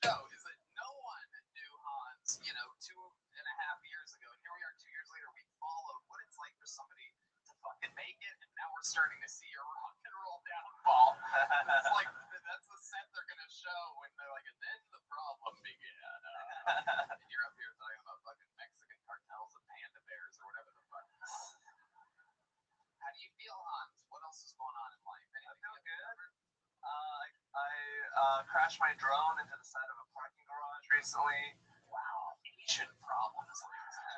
show is that no one knew Hans, 2.5 years ago. And here we are 2 years later. We followed what it's like for somebody to fucking make it, and now we're starting to see your rock and roll downfall. It's like that's the set they're gonna show when they're like, and then the problem began. And you're up here talking about fucking Mexican cartels and panda bears or whatever the fuck. How do you feel, Hans? What else is going on in life? I feel good. I crashed my drone into the side of a parking garage recently. Wow, Asian problems.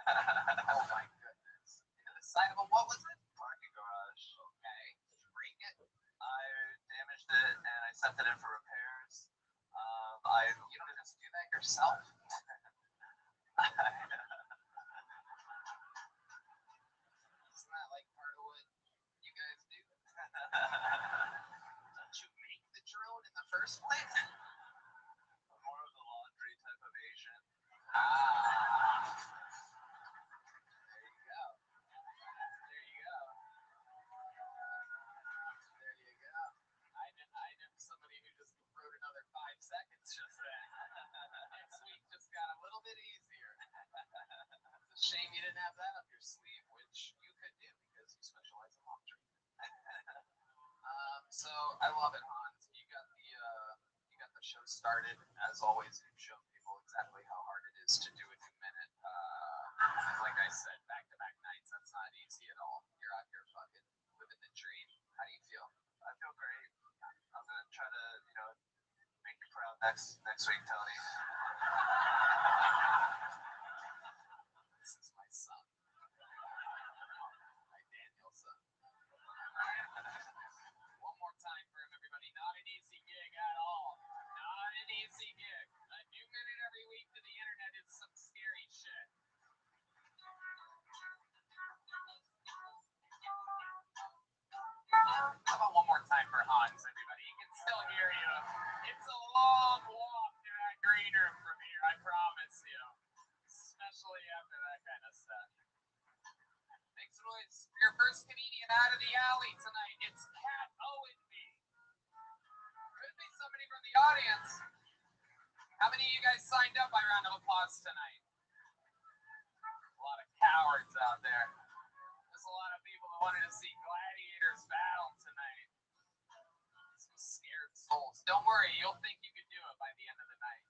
Oh my goodness. Into the side of a, what was it? Parking garage. Okay. Did you break it? I damaged it and I sent it in for repairs. You don't just do that yourself. Isn't that like part of what you guys do? Did you make the drone in the first place? More of the laundry type of Asian. Ah. There you go. There you go. There you go. I knew somebody who just wrote another 5 seconds just then. Next week just got a little bit easier. It's a shame you didn't have that up your sleeve, which you could do because you specialize in laundry. So I love it, Hans. You got the show started. As always, you've shown people exactly how hard it is to do a new minute. Like I said, back-to-back nights, that's not easy at all. You're out here fucking living the dream. How do you feel? I feel great. I'm gonna try to, make you proud next week, Tony. This is my son. My Daniel's son. One more time for him, everybody. Not an easy gig at all. Not an easy gig. A new minute every week to the internet is some scary shit. How about one more time for Hans, everybody? You can still hear you. It's a long walk to that green room from here, I promise you. Especially after that kind of stuff. Make some noise for your first comedian out of the alley tonight. It's Cat Owenby. Could be somebody from the audience. How many of you guys signed up by round of applause tonight? A lot of cowards out there. There's a lot of people that wanted to see gladiators battle tonight. Some scared souls. Don't worry, you'll think you could do it by the end of the night.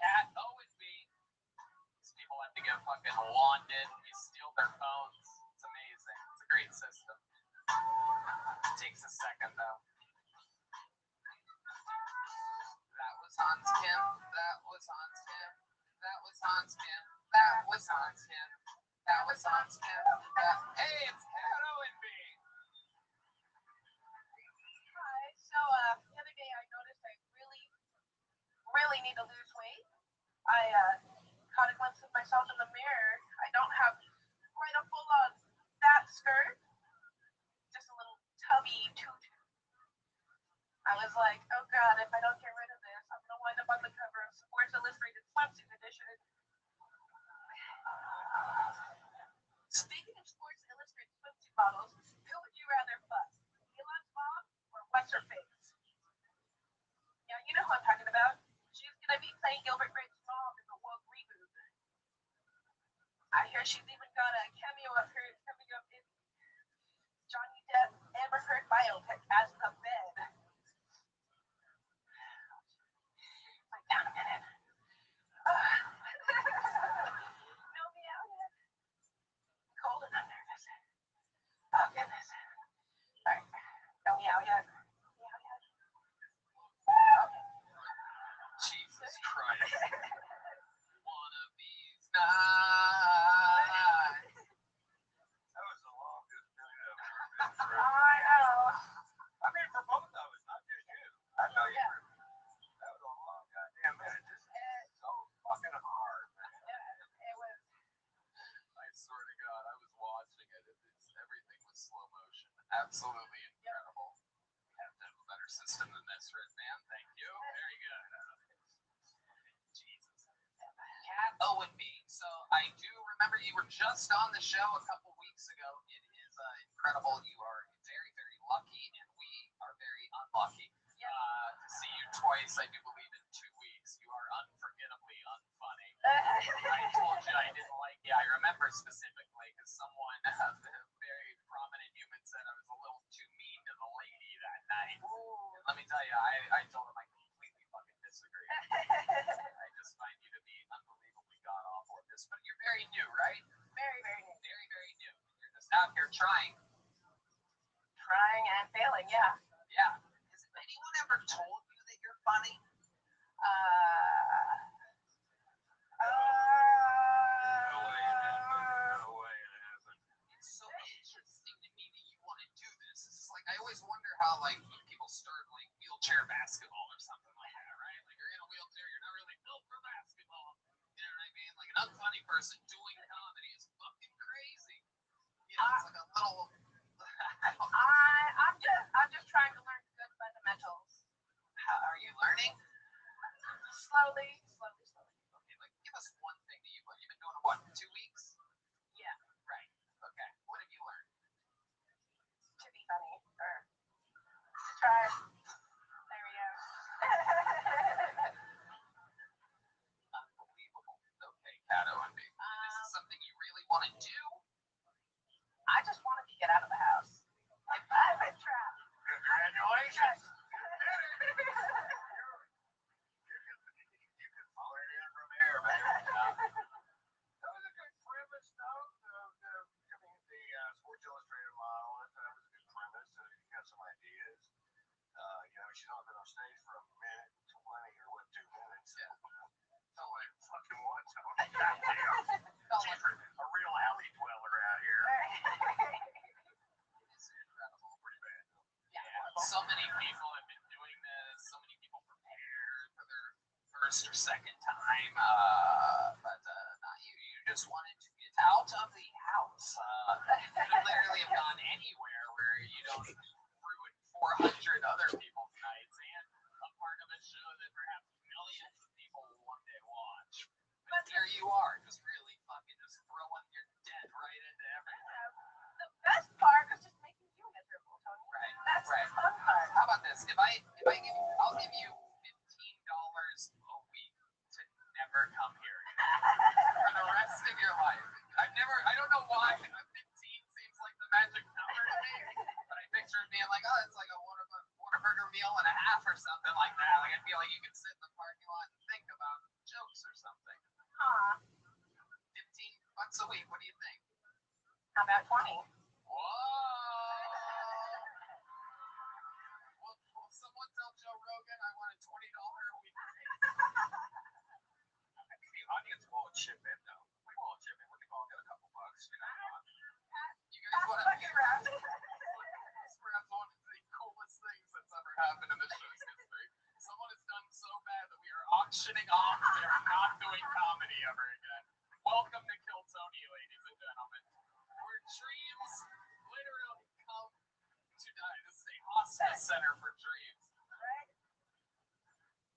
Cat Owenby. These people have to get fucking wanded. You steal their phones. It's amazing. It's a great system. It takes a second though. That was Hans Kim. That was Hans Kim. That was Hans Kim. That was Hans Kim. That was Hans Kim. Hey, it's Cat Owenby. Hi. So the other day I noticed I really need to lose weight. I caught a glimpse of myself in the mirror. I don't have quite a full-on fat skirt, just a little tubby tutu. I was like, oh god, if I don't get rid of this, I'm gonna wind up on the cover of Sports Illustrated Swimsuit Edition. Speaking of Sports Illustrated swimsuit models, who would you rather fuck? Elon's mom or what's her face? Yeah, you know who I'm talking about. She's gonna be playing Gilbert Grape's mom in the woke reboot. I hear she's even got a cameo of her coming up in Johnny Depp Amber Heard biopic as the bed. Like, down a minute. No meow yet. Cold and I'm nervous. Oh goodness. Alright. No meow yet. Meow yet. Okay. Jesus Christ. One of these nights. That was the longest minute I've ever been through. I know. I mean, for both of us, not just you. I know you were. That was a long goddamn minute. Just so fucking hard. It was. I swear to God, I was watching it. Everything was slow motion. Absolutely incredible. We have to have a better system than this, Red Man. Thank you. Very good. Jesus. Cat Owenby. So I do remember you were just on the show a couple weeks ago. It is incredible. You are very, very lucky, and we are very unlucky to see you twice. I do believe in I told you I didn't like you. I remember specifically because someone, a very prominent human, said I was a little too mean to the lady that night. And let me tell you, I told him I completely fucking disagree. I just find you to be unbelievably god awful at this. But you're very new, right? Very, very new. Very, very new. You're just out here trying. Trying and failing, yeah. Yeah. Has anyone ever told you that you're funny? No way it happened. No way it happened. It's so interesting to me that you want to do this. It's like I always wonder how like people start like wheelchair basketball or something like that, right? Like you're in a wheelchair, you're not really built for basketball. You know what I mean? Like an unfunny person doing comedy is fucking crazy. You know, it's like a little. I'm just trying to learn good fundamentals. How are you learning? Slowly. Okay, like give us one thing that you've learned. You've been doing it what, 2 weeks? Yeah. Right. Okay. What have you learned? To be funny. Or to try. There we go. Unbelievable. Okay, Kato and me. This is something you really want to do? I just wanted to get out of the house. I've been trapped. Congratulations. You can follow it in from here, man. That was a good premise, though. The Sports Illustrated model, that was a good premise. You got some ideas. She's only been on stage for a minute, 20, or what, 2 minutes. Yeah. Felt like fucking one. Goddamn. She's a real alley dweller out here. It's incredible. Pretty bad. Yeah. So many people have been doing this. So many people prepared for their first or second time. But not you. You just wanted to get out of the house. You could literally have gone anywhere where you don't ruin 400 other people's nights and a part of a show that perhaps millions of people will one day watch. But here you are, just really fucking just throwing your debt right into everything. The best part is just making you miserable, Tony. Right, That's right. the fun part. How about this? I'll give you $15 a week to never come here for the rest of your life. I don't know why 15 seems like the magic number to me, but I picture it being like, oh, it's like a Whataburger meal and a half or something like that. Like I feel like you could sit in the parking lot and think about jokes or something. Aw, 15 bucks a week. What do you think? how about 20? Whoa! Will someone tell Joe Rogan I want a $20 a week raise? I think the audience won't chip in, though. We won't chip in. We can all get a couple bucks. You guys That's want fucking rough. This is perhaps one of the coolest things that's ever happened in this show's history. Someone has done so bad that we are auctioning off. We are not doing comedy ever again. Welcome to Kill Tony, ladies and gentlemen. Where dreams literally come to die. This is a hospice center for dreams. Right?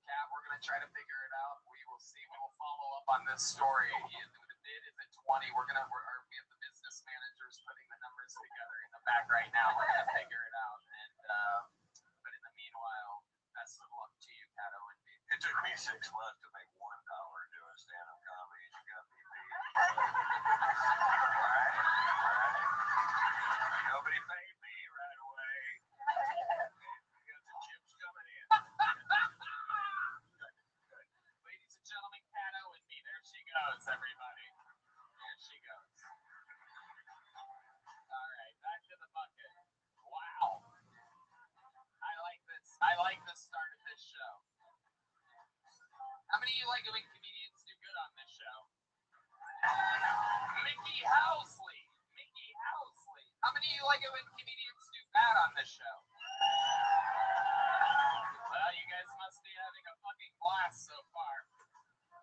Kat, we're going to try to figure it out. We will see. We will follow up on this story. The bid is at 20. We have the business managers putting the numbers together in the back right now. We're going to figure it out. But in the meanwhile, best of luck to you, Kato and me. It took me 6 months to make $1 doing stand-up comedy. You got me beat. Right. Nobody paid me right away. You got the chips coming in. Ladies and gentlemen, Kato and me. There she goes, everybody. There she goes. All right, back to the bucket. Wow. I like this. I like the start of this show. How many of you like it when comedians do good on this show? Mickey Housley. Mickey Housley. How many of you like it when comedians do bad on this show? Well, you guys must be having a fucking blast so far.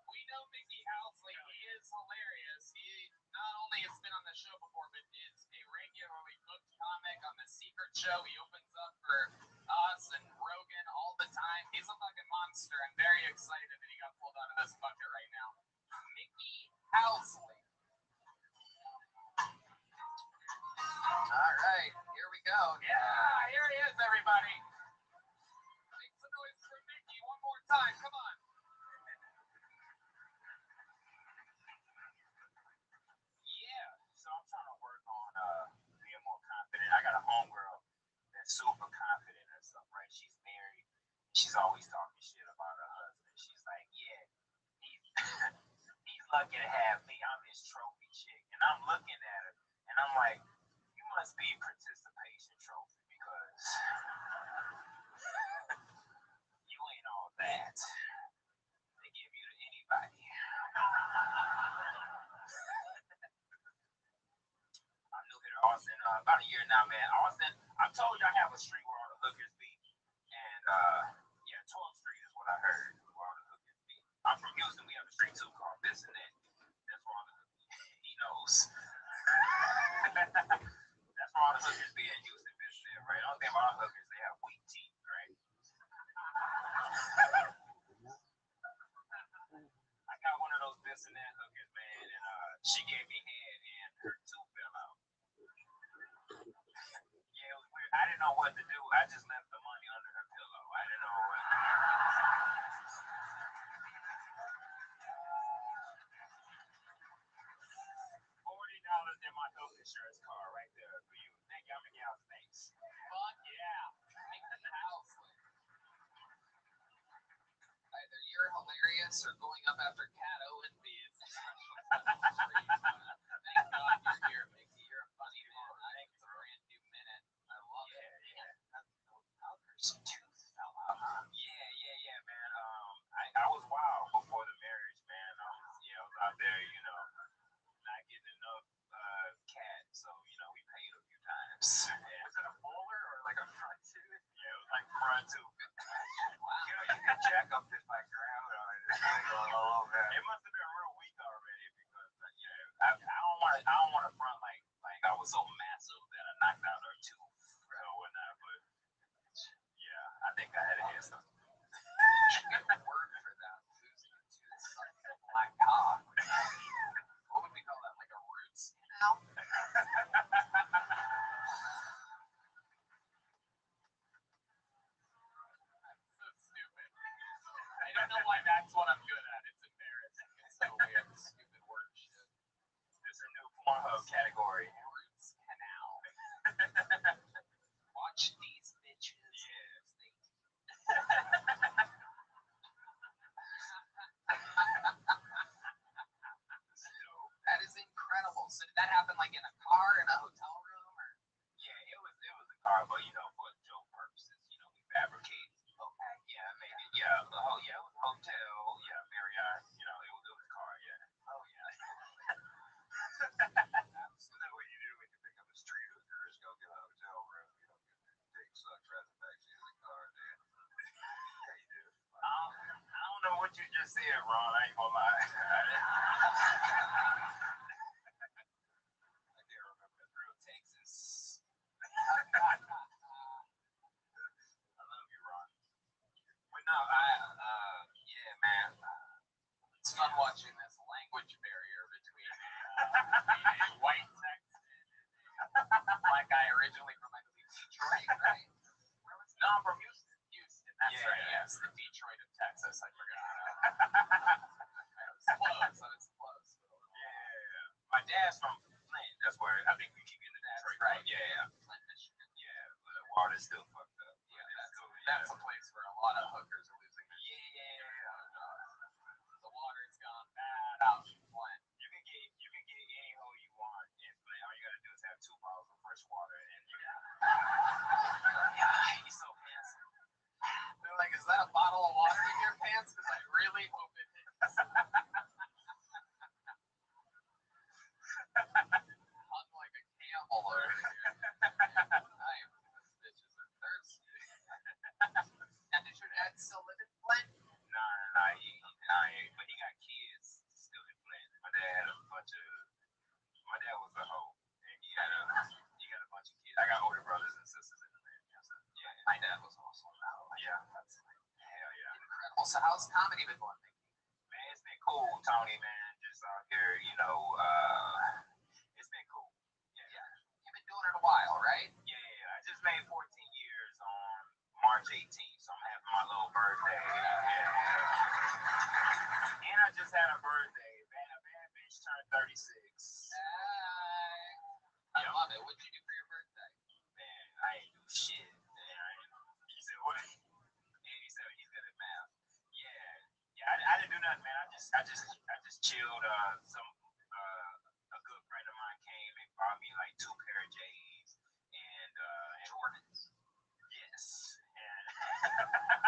We know Mickey Housley. He is hilarious. He not only has been on the show before, but is a regularly booked comic on The Secret Show. He opens up for us and Rogan all the time. He's a fucking monster. I'm very excited that he got pulled out of this bucket right now. Mickey Housley. All right, here we go. Yeah, here he is, everybody. Make some noise for Mickey one more time. Come on. she's always talking shit about her husband. She's like, yeah, he's, he's lucky to have me. I'm his trophy chick. And I'm looking at her, and I'm like, you must be participation trophy because you ain't all that. They give you to anybody. I'm new here to Austin about a year now, man. Austin, I told you I have a street where all the hookers be. And yeah, 12th Street is what I heard where all the hookers be. I'm from Houston. We have a street too called This and That. That's where all the he knows. That's where all the hookers be in Houston, This and That, right? Only thing about all hookers, they have weak teeth, right? I got one of those This and That hookers, man, and she gave me head and her tooth fell out. Yeah, it was weird. I didn't know what to do. I just left the money under her pillow. I didn't know what. $40 in my health insurance card right there for you. Thank y'all, Miguel. Thanks. Fuck yeah. Make it in the house. Either you're hilarious or going up after Cat Owen being. Thank God you're here, Mickey. You're a funny man. I think it's a brand new minute. I love it. Yeah. Hooker's tooth fell out. Yeah, man. I was wild before the marriage, man. I was out there, not getting enough cat, so we paid a few times. Yeah. Was it a molar or like a front tooth? Yeah, it was like front tooth. Wow. You can jack up this like ground on it. It must have been real weak already because I don't want to front like I was so massive that I knocked out her tooth or whatnot, but yeah, I think I had a head start. Get a word for that. Losing a tooth. Black cock. What would we call that? Like a roots canal? I don't know why that's what I'm good at. It's embarrassing. It's so weird. Stupid word shit. It's a new Pornhub category. Roots canal. Watch these bitches. That is incredible. So did that happen like in a car, in a hotel room, or? Yeah, it was a car, but for joke purposes, we fabricate. Okay. Yeah, maybe. Yeah. Oh yeah, it was a hotel. Yeah, Marriott. It was a car. Yeah. Oh yeah. So that what you do when you pick up a street hooker is go get a hotel room. Take sucks right in the backseat of the car, man. Yeah, you do. I don't know what you just said, Ron. I ain't gonna lie. I can't remember. Through Texas. I love you, Ron. But no, yeah, man. It's fun watching this language barrier between white Texan and black guy originally from, I believe, Detroit, right? No, I'm from Houston. Houston, that's Yeah. right. Yes, the Detroit of Texas. I forgot. It's close. Yeah. My dad's from Flint. That's where I think we keep getting the That's Detroit. right. Yeah. Flint, Michigan. Yeah, but the water's still fucked up. Yeah, that's a place where a lot of hookers are losing their Yeah. The water's gone bad out in Flint. You can get any hole you want in Flint. All you gotta do is have 2 bottles of fresh water, and he's so handsome. They're like, is that a bottle of water in your pants? Because I really hope it is. Hung like a camel over here. Bitches are thirsty. And did your dad still live in Flint? Nah, but he got kids still in Flint. My dad was a hoe, and he got a bunch of kids. I got older brothers and sisters in Flint. Yeah, My dad was also a hoe. yeah, hell yeah. Incredible. So how's comedy been going? Man, it's been cool, Tony, man. Just out here, it's been cool. Yeah. You've been doing it a while, right? Yeah. I just made 14 years on March 18th, so I'm having my little birthday. Yeah. And I just had a birthday. Man, a bad bitch turned 36. I love it. What'd you do for your birthday? Man, I ain't do shit. Man, you said what? 87. just chilled. A good friend of mine came and bought me like 2 pair of J's and Jordans. Yes. And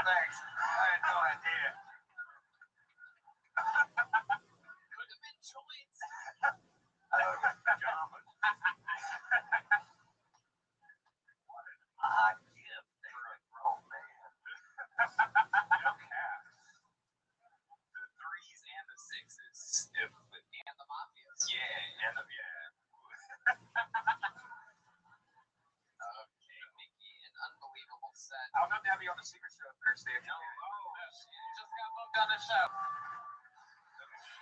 thanks. I had no idea. Could have been joints. Pajamas. What an odd gift for a grown man. No cap. The threes and the sixes. And the mafias. Yeah, and Okay, Mickey, an unbelievable set. I would love to have you on the secret show Thursday. No, just got booked on the show.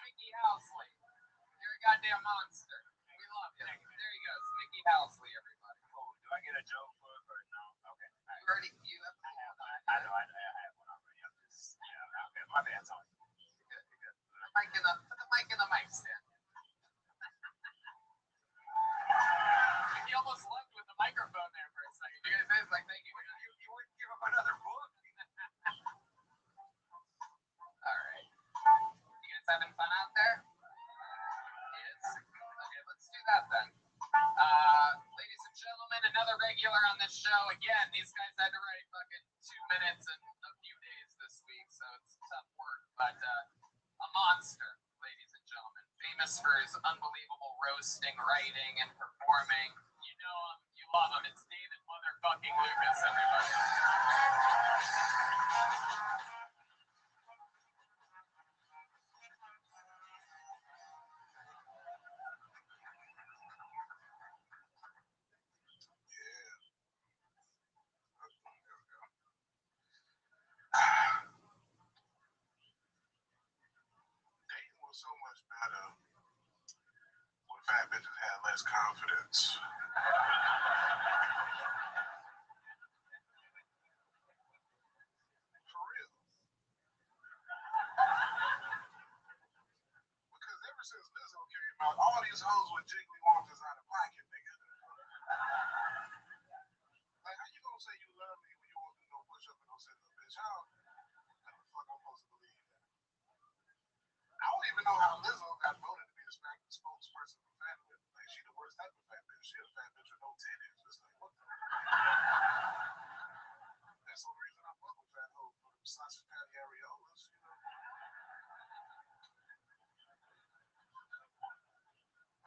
Mickey Housley. You're a goddamn monster. We love you. There you go. It's Mickey Housley, everybody. Cool. Do I get a joke book or no? Okay. You have I know I have one already. I'm just, okay. My bad, Tony. Good. Put the mic in the mic stand. He almost left with the microphone there for a second. You guys like, thank you. You wouldn't give him another book? All right. You guys having fun out there? Yes. Okay, let's do that then. Ladies and gentlemen, another regular on this show. Again, these guys had to write fucking 2 minutes in a few days this week, so it's tough work. But a monster, ladies and gentlemen, famous for his unbelievable roasting, writing, and performing. You know him, you love him. It's David motherfucking Lucas, everybody. Dating was so much better when fat bitches had less confidence. For real. Because ever since Lizzo came out, all these hoes with jiggly arms is out of pocket, nigga. Like, how you gonna say you love me when you won't do no push up and no sit up, bitch? How the fuck I'm supposed to believe that? I don't even know how Lizzo got voted to be the spokesperson for fat women. Like, she the worst type of fat bitch. She a fat bitch with no titties. It's like, what the? That's the only reason I fuck with fat hoes for them sausage patty areolas, you know.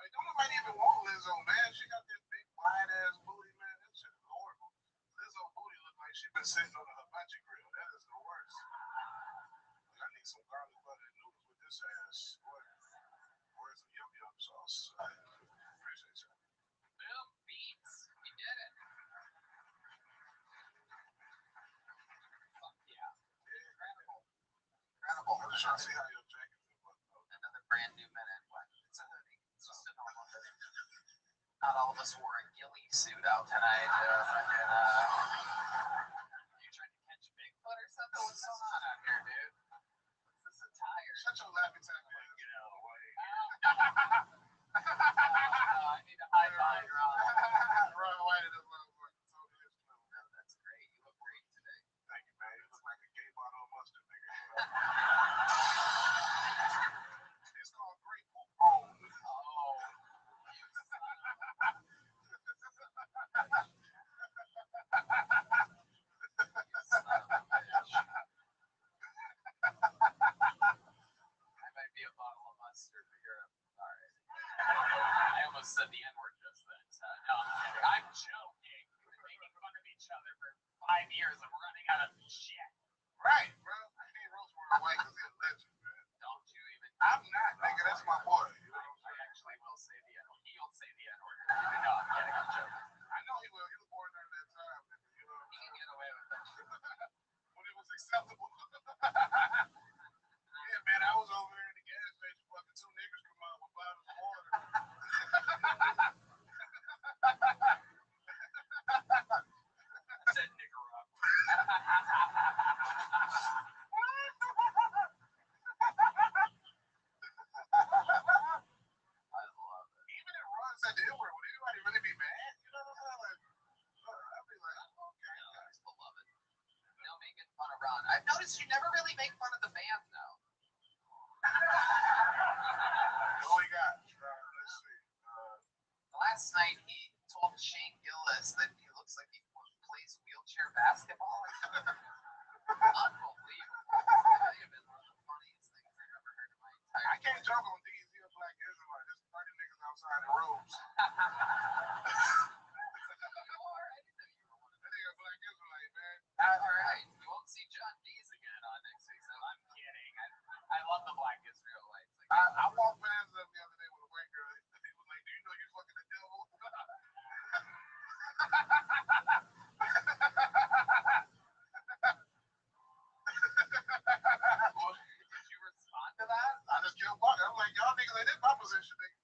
Like, don't nobody even want Lizzo, man. She got that big wide ass booty, man. That shit is horrible. Lizzo booty look like she been sitting on a hibachi grill. That is the worst. Like, I need some garlic butter and noodles with this ass. What? Where's the yum yum sauce? I appreciate you. Boom, beats. We did it. Fuck yeah. Incredible. I'm just trying to see how your jacket feel. Another brand new minute. What? It's a hoodie. It's just a normal hoodie. Not all of us wore a ghillie suit out tonight. You trying to catch Bigfoot or something? What's going on out here, dude? What's this attire? Shut your laughing tackle and get out of the way. I need to hide behind Ron. Ron White is motherfucker. So it is true. No, that's great. You look great today. Thank you, man. You look like a gay bottle of mustard, nigga. It's called Great Poop Home. Oh. I might be a bottle of mustard for Europe. Alright. I almost said the N-word just then. So, no, I'm joking. We've been making fun of each other for 5 years and we're running out of shit. Right, bro. I need Rosewater White because he's a legend, man. Don't you even. I'm not, nigga. That's my boy. You know what I'm I saying? actually will say the N-word. He'll say the N-word. No, I'm kidding. I'm joking. I know he will. He was born during that time, nigga. You know what I'm He can saying? get away with it. When it was acceptable. Yeah, man. I was over there in the gas station fucking 2 niggas come out with bottles of water. Said nigger up. I love it. Even if Ron said the N-word, would anybody really be mad? You know what I'm saying? Like, I'd be like, oh, okay. No, he's beloved. No making fun of Ron. I've noticed you never really make fun of the band, though. last night he told Shane Gillis that he looks like he plays wheelchair basketball. Unbelievable. That may have been one of the funniest things I've ever heard in my entire I can't joke on these. You're a black Israelite. There's 30 niggas outside the robes. Alright, you won't see John Dees again on next week, so I'm kidding. I love the black Israelites. Like, I walked past them the other day with a white girl. He was like, "Do you know you're fucking the devil?" did you respond to that? I just kept walking. I'm like, "Y'all niggas ain't in my position, nigga."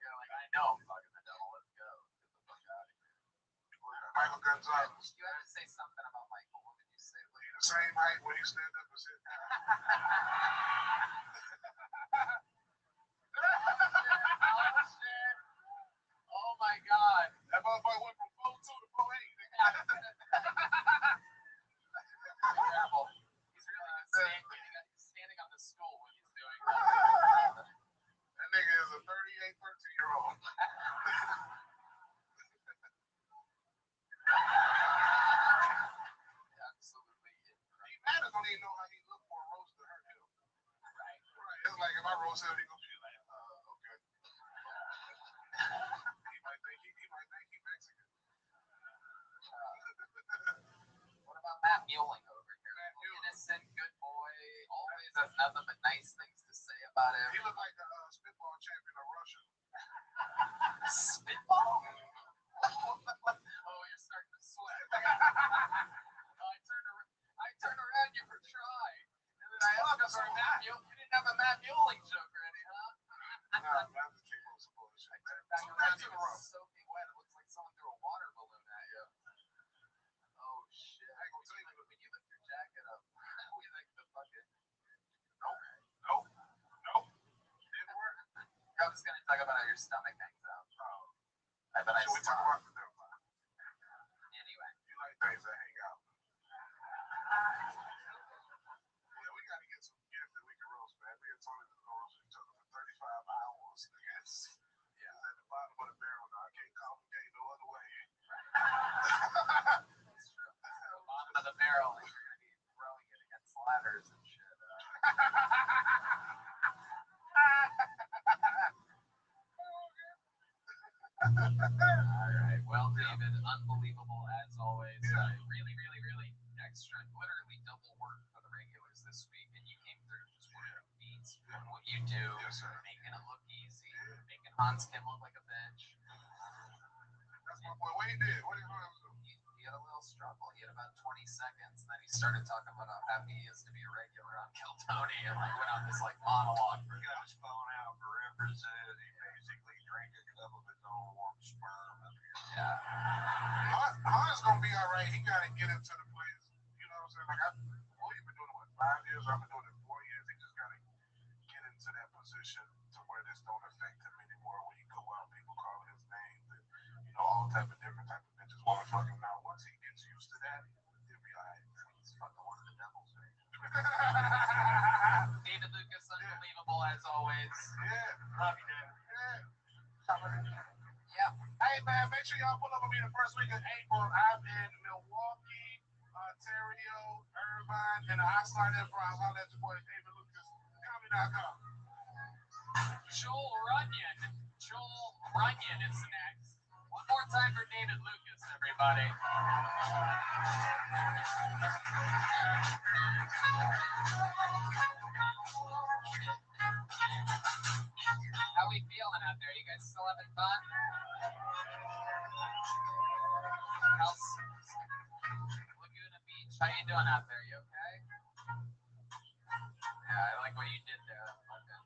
You're like, I know I'm fucking the devil. Let's go. Get the fuck out of here. Michael Gonzalez. You had to say something about Michael. What did you say? He the same height when he stand up and sit down. Oh shit! Oh my god! That motherfucker went from 4'2" to 4'8". Terrible. He's really standing on the stool when he's doing that. That nigga is a 38, 13-year-old. Absolutely. He matters don't even know how he look for a roast to hurt him. Right. It's like if I roast him, he gonna be like, okay. He might think he Mexican. What about Matt Mueling over here? Innocent, good boy, always has nothing but nice things to say about him. He looked like a spitball champion of Russia. Spitball? Oh, you're starting to sweat. I turned around you for try. And then I asked for Matt Mueling. You didn't have a Matt Mueling joke ready, huh? Nah, man, this came on some bullshit. I turned back around, you were soaking wet. It looks like someone threw a water balloon at you. Oh shit. I can tell you when you lift your jacket up. We like the fucking. Nope. Didn't work. I was gonna talk about how your stomach hangs out. Oh. But I Should we talk about the devil? Anyway. You like things that hang out. Yeah, we gotta get some gifts that we can roast, man. We had told us to roast each other for 35 hours. It's at the bottom of the barrel now. I can't complicate no other way. That's true. The bottom of the barrel, and you're gonna be throwing it against ladders and shit. Alright, well, David, unbelievable as always. Really, really, really extra, literally double work for the regulars this week, and you came through just working beats, doing what you do, making it look easy, making Hans Kim look like a bitch. That's my boy. What he did? What did he do? He had a little struggle. He had about 20 seconds, and then he started talking about how happy he is to be a regular on Kill Tony, and like went on this like monologue. He got his phone out for references. He basically drank a cup of his own warm sperm up here. Yeah. Hunter's gonna be all right. He gotta get into the place. You know what I'm saying? Like you've been doing it what, 5 years? I've been doing it 4 years. He just gotta get into that position to where this don't affect him anymore. When you go out, people call his name, and all type of different type of bitches want to fuck him. Now once he gets used to that, he'll be alright. He's fucking one of the devils. David Lucas, unbelievable as always. Yeah. Love you, David. Yeah. Yeah. Hey man, make sure y'all pull up on me the first week of April. I'm in Milwaukee, Ontario, Irvine, and the hotline there for our holler at your boy David Lucas. Comedy.com. Joel Runyon is next. One more time for David Lucas, everybody. How we feeling out there? You guys still having fun? How's Laguna Beach? How you doing out there? You okay? Yeah, I like what you did there. Okay.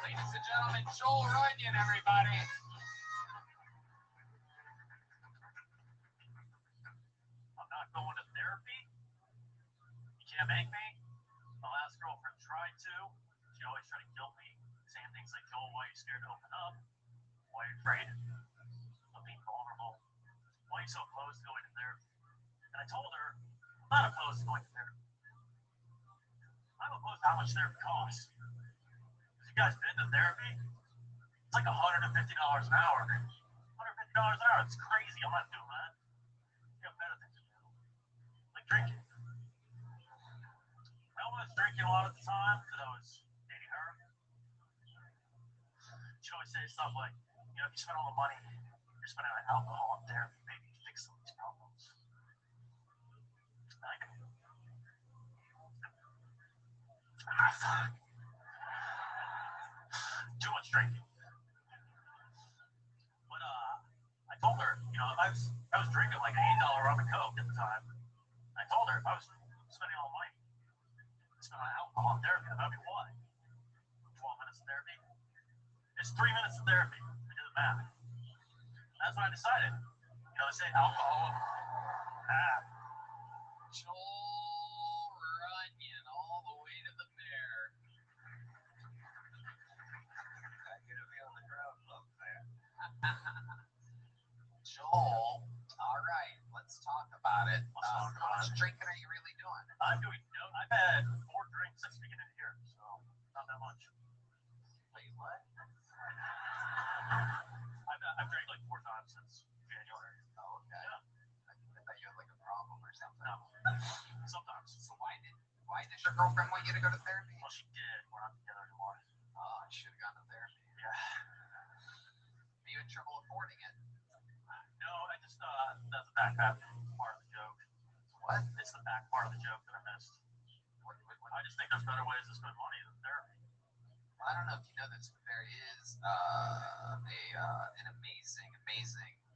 Ladies and gentlemen, Joel Runyon, everybody. I'm not going to therapy. You can't make me. My last girlfriend tried to. She always tried to kill me, saying things like, "Joel, why are you scared to open up? Why are you afraid of being vulnerable? Why are you so opposed to going to therapy?" And I told her, I'm not opposed to going to therapy. I'm opposed to how much therapy costs. Have you guys been to therapy? It's like $150 an hour. $150 an hour. It's crazy. I'm not doing that. You have better things to do, like drinking. I was drinking a lot at the time because I was dating her. She always say stuff like, you know, if you spend all the money you're spending on alcohol up there, maybe you can fix some of these problems. Like, fuck. Too much drinking. But I told her, you know, I was drinking like an $8 rum and coke at the time. I told her if I was spending all the money, spending on alcohol and therapy, that'd be what? 12 minutes of therapy? It's 3 minutes of therapy. I did the math. That's what I decided. You know, they say alcohol. Joel Runyon all the way to the bear. I get a feel the crowd loves that. Joel, all right, let's talk about it. How much drinking are you really doing? I'm doing, you know, I've had 4 drinks since the beginning of the year, so not that much. Wait, what? I've drank like 4 times since January. Oh, okay. Yeah. I thought you had like a problem or something. No. Sometimes. So why did your girlfriend want you to go to therapy? Well, she did. We're not together anymore. Oh, I should have gone to therapy. Yeah. Are you in trouble affording it? No, I just that's the back part of the joke. What? It's the back part of the joke that I missed. What? I just think there's better ways to spend money than therapy. I don't know if you know this, but there is an amazing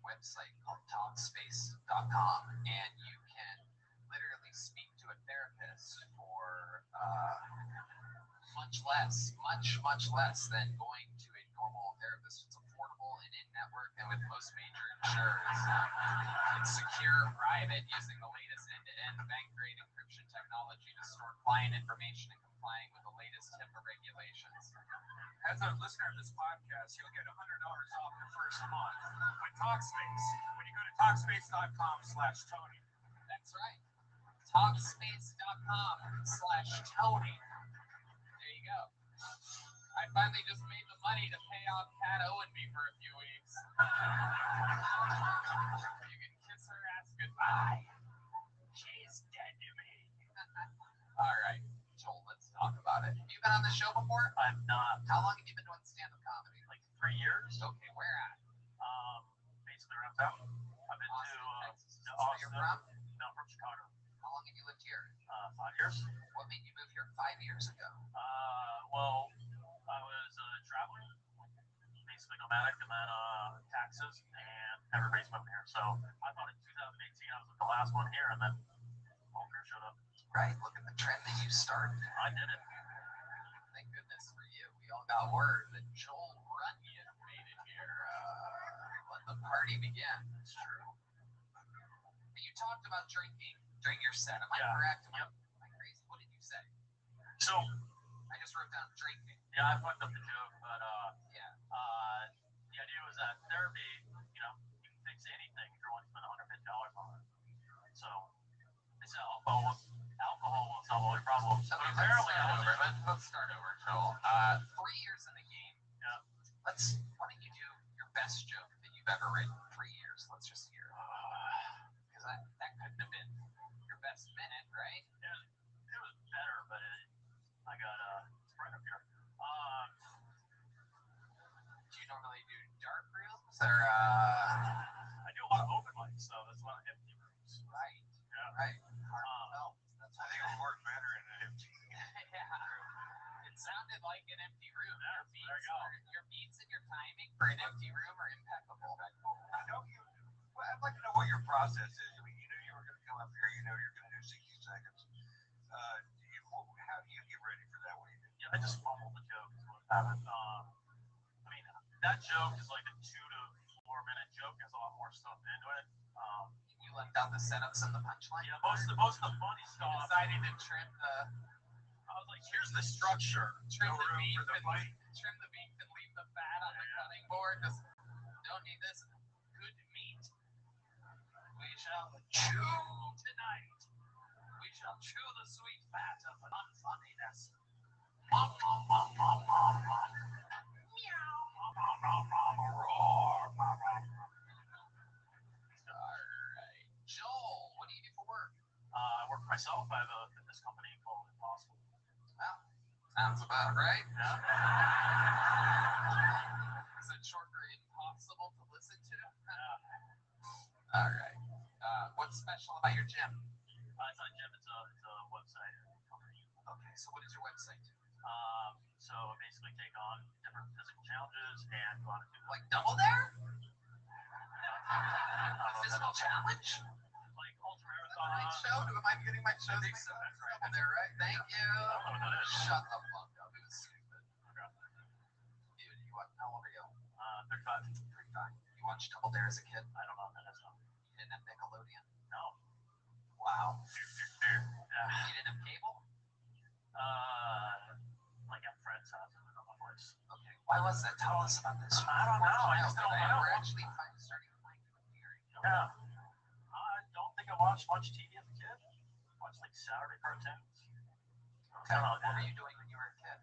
website called Talkspace.com, and you can literally speak to a therapist for much less than going to a normal therapist. It's affordable and in-network, and with most major insurers. It's secure, private, using the latest end-to-end bank-grade encryption technology to store client information and complying with the latest HIPAA regulations. As a listener of this podcast, you'll get $100 off your first month with Talkspace when you go to Talkspace.com/Tony. That's right. Talkspace.com/Tony. There you go. I finally just made the money to pay off Kat owing me for a few weeks. You can kiss her ass goodbye. She's dead to me. All right, Joel, let's talk about it. Have you been on the show before? I'm not. How long have you been doing stand-up comedy? Like 3 years. Okay, where at? Basically around town. I've been Austin, to Texas. Is that Austin. where you're from? No, I'm from Chicago. How long have you lived here? 5 years. What made you move here 5 years ago? Well, I was traveling, basically nomadic, and then taxes, and everybody's moving here. So I thought in 2018 I was the last one here, and then Walker showed up. Right, look at the trend that you started. I did it. Thank goodness for you. We all got word that Joel Runyon made it here. Let the party begin. It's true. You talked about drinking during your set. Am I Yeah. correct? Am Yep. I crazy? What did you say? So I just wrote down drinking. yeah, I fucked up the joke, but Yeah. the idea was that therapy, you know, you can fix anything if you're willing to spend $150 on it. So they said alcohol won't solve all your problems. So But apparently I was let's start over, Joel. 3 years in the game. Yeah. Why don't you do your best joke that you've ever written? 3 years. Let's just hear it. Because that couldn't have been your best minute, right? It was better, but I got it's right up here. Do you normally do dark rooms or I do a lot of open mics, so that's a lot of empty rooms. right? Yeah. Right. Hard to tell. That's I think it would work better in an empty. Yeah. It sounded like an empty room. Yeah, there you go. Your beats and your timing for an empty room are impeccable. Well, I'd like to know what your process is. I mean, you knew you were going to come up here. You know you're going to do 60 seconds. How do you get ready for that? What do you do? Yeah, I just fumbled the joke. Is what happened. I mean, that joke is like a 2 to 4 minute joke. Has a lot more stuff into it. You left out the setups and the punchline. Yeah, most of the funny You stuff. decided to trim the I was like, here's the structure. trim No the room beef for the and bite. trim the beef and leave the fat on the cutting board. Just don't need this good meat. We shall chew tonight. We shall chew the sweet fat of unfunniness. Meow. Sounds about right. Yeah. Is it short for impossible to listen to? Yeah. All right. What's special about your gym? It's not a gym. It's a website company. Okay, so what does your website do? So basically take on different physical challenges and go on and do Like Double Dare? A physical challenge? like ultra Night marathon. show? Am I getting my shows mixed up? That's right. Double Dare, right? Thank you. I don't know what that is. Shut the fuck up. It was stupid. Okay. Dude, how old are you? 35. 35. You watched Double Dare as a kid? I don't know what that is. You didn't have Nickelodeon? No. Wow. Yeah. You didn't have cable? Like at Fred's house in the place. Okay. Why was that? Tell us about this. I don't know. I just don't know. We're actually starting to find you a theory. Yeah. I don't think I watched much TV as a kid. Watched like Saturday cartoons. Okay. What were you doing when you were a kid?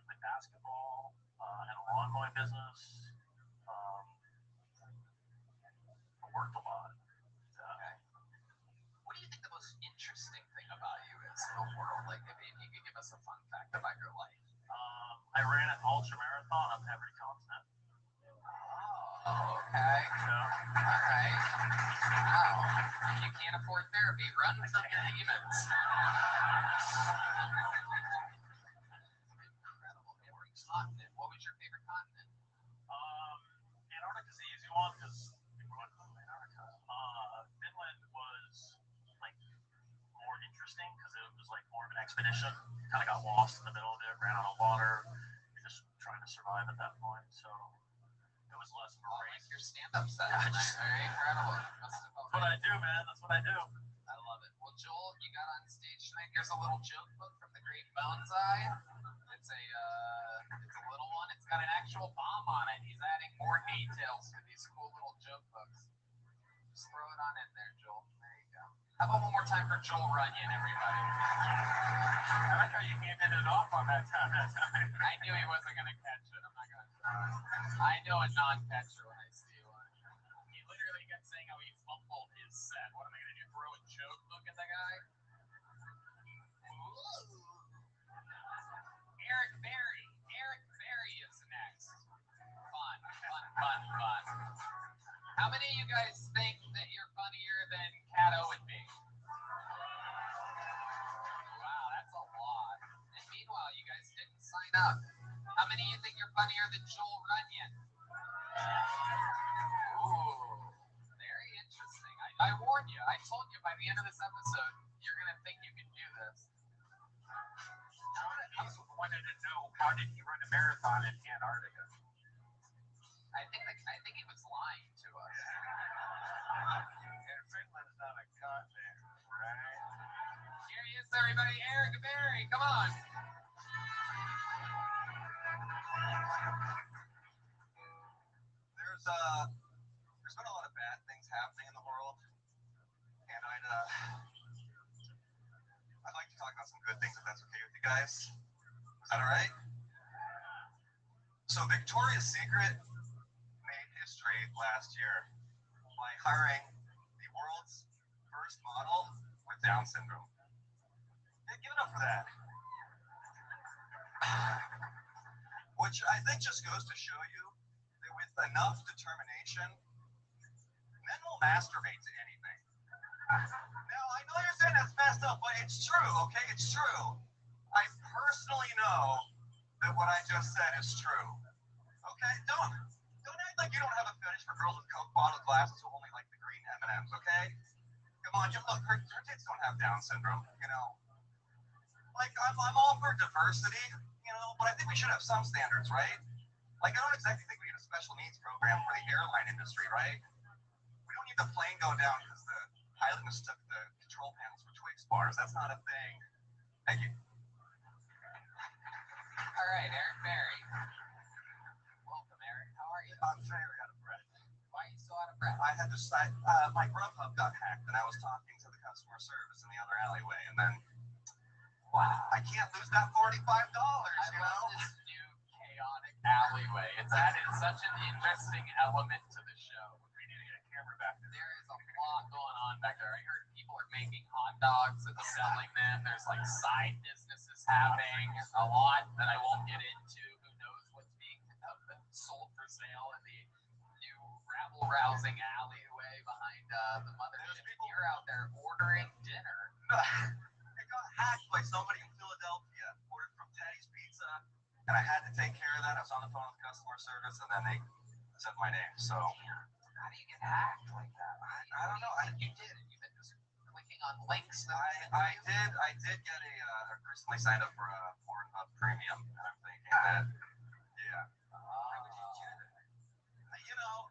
Played basketball, had a lawn mowing business. I worked a lot. Okay. What do you think the most interesting thing about you is in the world? Like, if you could give us a fun fact about your life. I ran an ultra marathon on every continent. Oh, okay. So, All right. Wow. You can't afford therapy. Run from your demons. Incredible. Every continent. What was your favorite continent? Antarctica's the easy one because we went to Antarctica. Finland was like more interesting because it was like more of an expedition. Kind of got lost in the middle of it, ran out of water. You're just trying to survive at that point. So it was less of a Like race. your stand-up set tonight. Very incredible. That's what I do, man. That's what I do. I love it. Well, Joel, you got on stage tonight. Here's a little joke book from the Great Bonsai. It's a little one. It's got an actual bomb on it. He's adding more details to these cool little joke books. Just throw it on in there, Joel. There you go. How about one more time for Joel Runyon, everybody? I like how you handed it off on that time. I knew he wasn't going to catch it. I'm not going to try. I know a non-catcher when I see one. He literally kept saying how he fumbled his set. What am I going to do? Throw a joke book at the guy? Ooh. Eric Berry. Eric Berry is next. Fun. How many of you guys think that you're funnier than Kato and me? Wow, that's a lot. And meanwhile, you guys didn't sign up. How many of you think you're funnier than Joel Runyon? Ooh, very interesting. I warned you. I told you by the end of this episode, you're going to think you can do this. I wanted to know, how did he run a marathon in Antarctica? I think he was lying to us. And Finland's not a continent, right? Here he is, everybody. Eric Berry, come on. There's been a lot of bad things happening in the world, and I'd like to talk about some good things if that's okay with you guys. Is that all right? So Victoria's Secret made history last year by hiring the world's first model with Down syndrome. Yeah, give it up for that. Which I think just goes to show you that with enough determination, men will masturbate to anything. Now, I know you're saying that's messed up, but it's true, okay? It's true. I personally know that what I just said is true. Okay? Don't act like you don't have a fetish for girls with Coke bottle glasses who only like the green M&Ms, okay? Come on, look, her kids don't have Down syndrome, you know? Like, I'm all for diversity, you know, but I think we should have some standards, right? Like, I don't exactly think we need a special needs program for the airline industry, right? We don't need the plane go down because the pilot mistook the control panels for Twix bars. That's not a thing. Thank you. All right, Eric Berry. Welcome, Eric. How are you? I'm very out of breath. Why are you so out of breath? I had to decide, my Grubhub got hacked, and I was talking to the customer service in the other alleyway, and then, wow, I can't lose that $45, I you know? love this new chaotic alleyway. It's added such an interesting element to the show. We need to get a camera back there. There is a lot going on back there. I heard people are making hot dogs and selling them. There's like side businesses happening. A lot that I won't get into. Who knows what's being sold for sale in the new rabble-rousing alleyway behind the mothership. You're out there ordering dinner. It got hacked by somebody in Philadelphia. Ordered from Teddy's Pizza, and I had to take care of that. I was on the phone with customer service, and then they said my name. So How do you get hacked like that? I don't know. You did. You've been just clicking on links. I did get a recently signed up for a Pornhub Premium, and I'm thinking that, yeah. You know,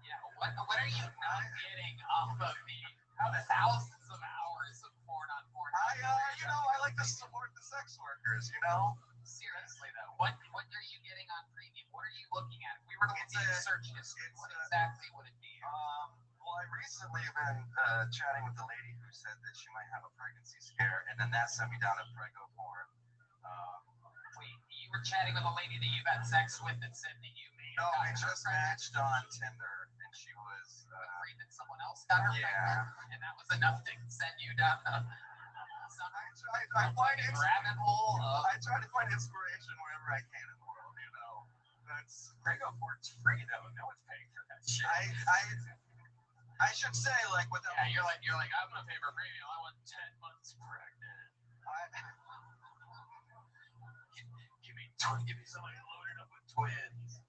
Yeah. What are you not getting off of the thousands of hours of porn on porn? I like to support the sex workers. You know. Seriously though, what are you getting on premium? What are you looking at? If we were to look at your search history, what exactly would it be? Well, I recently have been chatting with a lady who said that she might have a pregnancy scare, and then that sent me down a prego porn. Wait, you were chatting with a lady that you had sex with that said that you may No, have we just matched on Tinder, and she was. afraid that someone else got her pregnant, and that was enough to send you down I find it. rabbit hole of I try to find inspiration wherever I can in the world. You know, that's prego porn's free though. No one's paying for that shit. I should say like without. Yeah, you're like I'm gonna pay for premium. I want 10 months pregnant. Give me somebody loaded up with twins.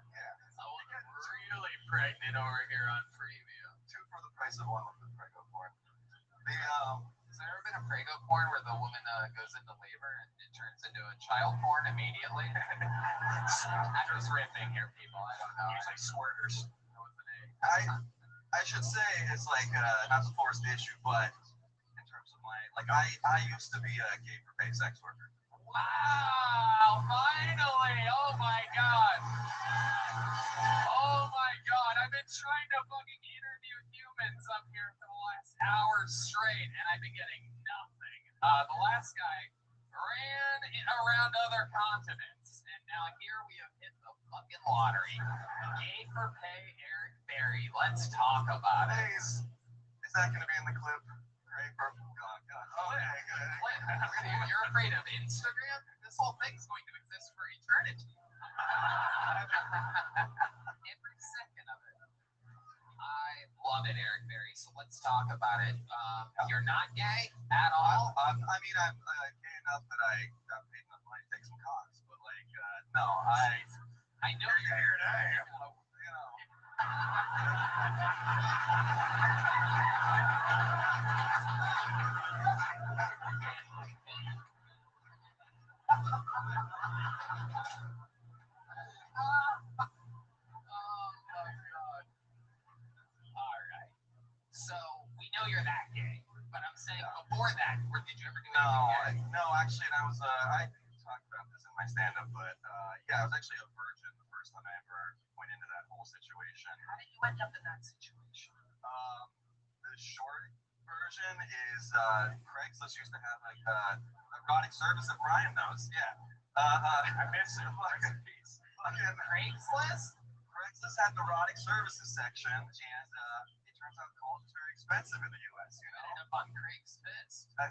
Yeah. I want to get really pregnant over here on premium. 2 for the price of 1 with the prego porn. Has there ever been a prego porn where the woman goes into labor and it turns into a child porn immediately? I'm just riffing here, people. I don't know. Usually squirters. That was an A. I should say it's like not to force the issue, but in terms of I used to be a gay for pay sex worker. Wow! Finally! Oh my god! Oh my god! I've been trying to fucking interview humans up here for the last hour straight, and I've been getting nothing. The last guy ran around other continents, and now here we have hit the fucking lottery. Gay for pay, Eric Berry. Let's talk about it. Is that going to be in the clip? Great. Oh, God. Oh, yeah, good. You're afraid of Instagram? This whole thing's going to exist for eternity. Every second of it. I love it, Eric Berry. So let's talk about it. You're not gay at all? I mean, I'm gay enough that I got paid enough money to take some cogs, but no, I know you're here today. You know. Oh my god. Alright. So we know you're that gay, but I'm saying before that, did you ever do anything gay? No, actually, I didn't talk about this in my stand-up, but I was actually a virgin the first time I ever went into that whole situation. How did you end up in that situation? The short version is Craigslist used to have like erotic service that Brian knows. Yeah. I miss it. Fucking Craigslist? Craigslist had an erotic services section, and it turns out college is very expensive in the U.S. You know. Ended up on Craig's fist. By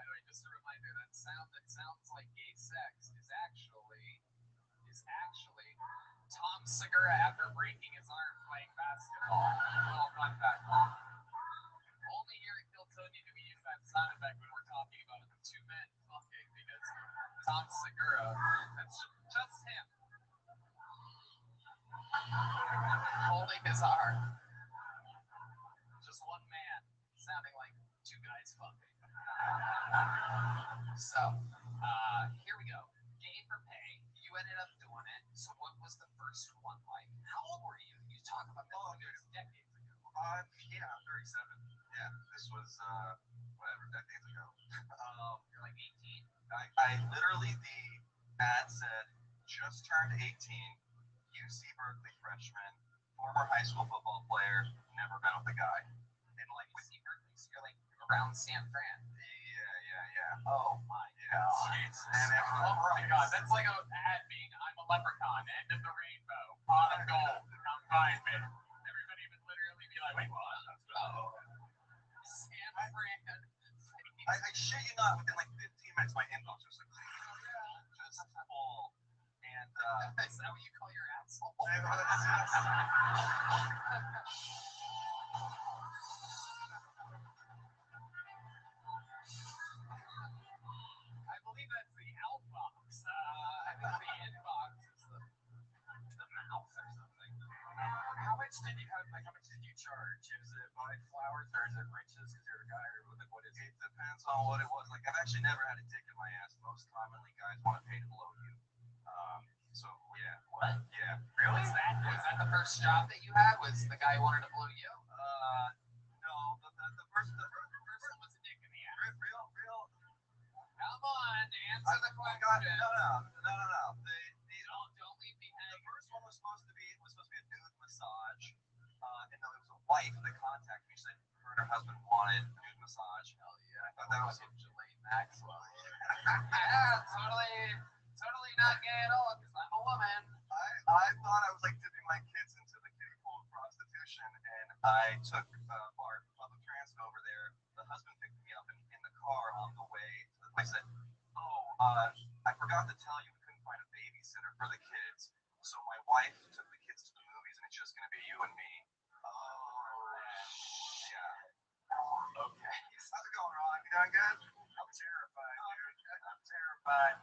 the way, just a reminder, that sounds like gay sex is actually Tom Segura after breaking his arm playing basketball. Little fun fact. Only here at Kiltonia do we use that sound effect when we're talking about 2 men fucking, because Tom Segura, that's just him holding his arm. Just one man sounding like 2 guys fucking. So, here we go. Gay for pay. You ended up doing it. So what was the first one like? How old were you? You talk about this decades ago. Yeah, 37. Yeah, this was decades ago. You're like 18? I literally, the ad said, just turned 18, UC Berkeley freshman, former high school football player, never been with a guy. And like UC Berkeley, so you're like around San Fran. Yeah. Oh my. Yeah. Jeez. And it, Oh my god, that's like a ad being I'm a leprechaun, end of the rainbow, pot of gold, come find me. Everybody would literally be like, wait, what? Oh. San Fran. I shit you not, within like 15 minutes, my inbox was like, just full. And, Is that what you call your asshole? I believe that's the outbox. I think the inbox is the mouth or something. How much did you charge? Is it by flowers or is it riches? Because you're a guy, or like what is it? It depends on what it was. Like, I've actually never had a dick in my ass. Most commonly, guys want to pay to blow you. So, yeah. What? Yeah. Really? Was that the first job that you had? Was the guy who wanted to blow you? No, the first one was a dick in the ass. real. Come on, answer the question. No. Don't leave me The hanging. first one was supposed to be a nude massage, and there was a wife that contacted me. She said her and her husband wanted a nude massage. Hell yeah. I thought that was Ghislaine Maxwell. Yeah, totally not gay at all, because I'm a woman. I thought I was like dipping my kids into the kiddie pool of prostitution, and I took our public transit over there. The husband picked me up in the car on the way to the place. Said, I forgot to tell you we couldn't find a babysitter for the kids, so my wife took the kids to the movies, and it's just gonna be you and me. Yeah. Okay. How's it going, Ron? You doing good? I'm terrified, dude. I'm terrified.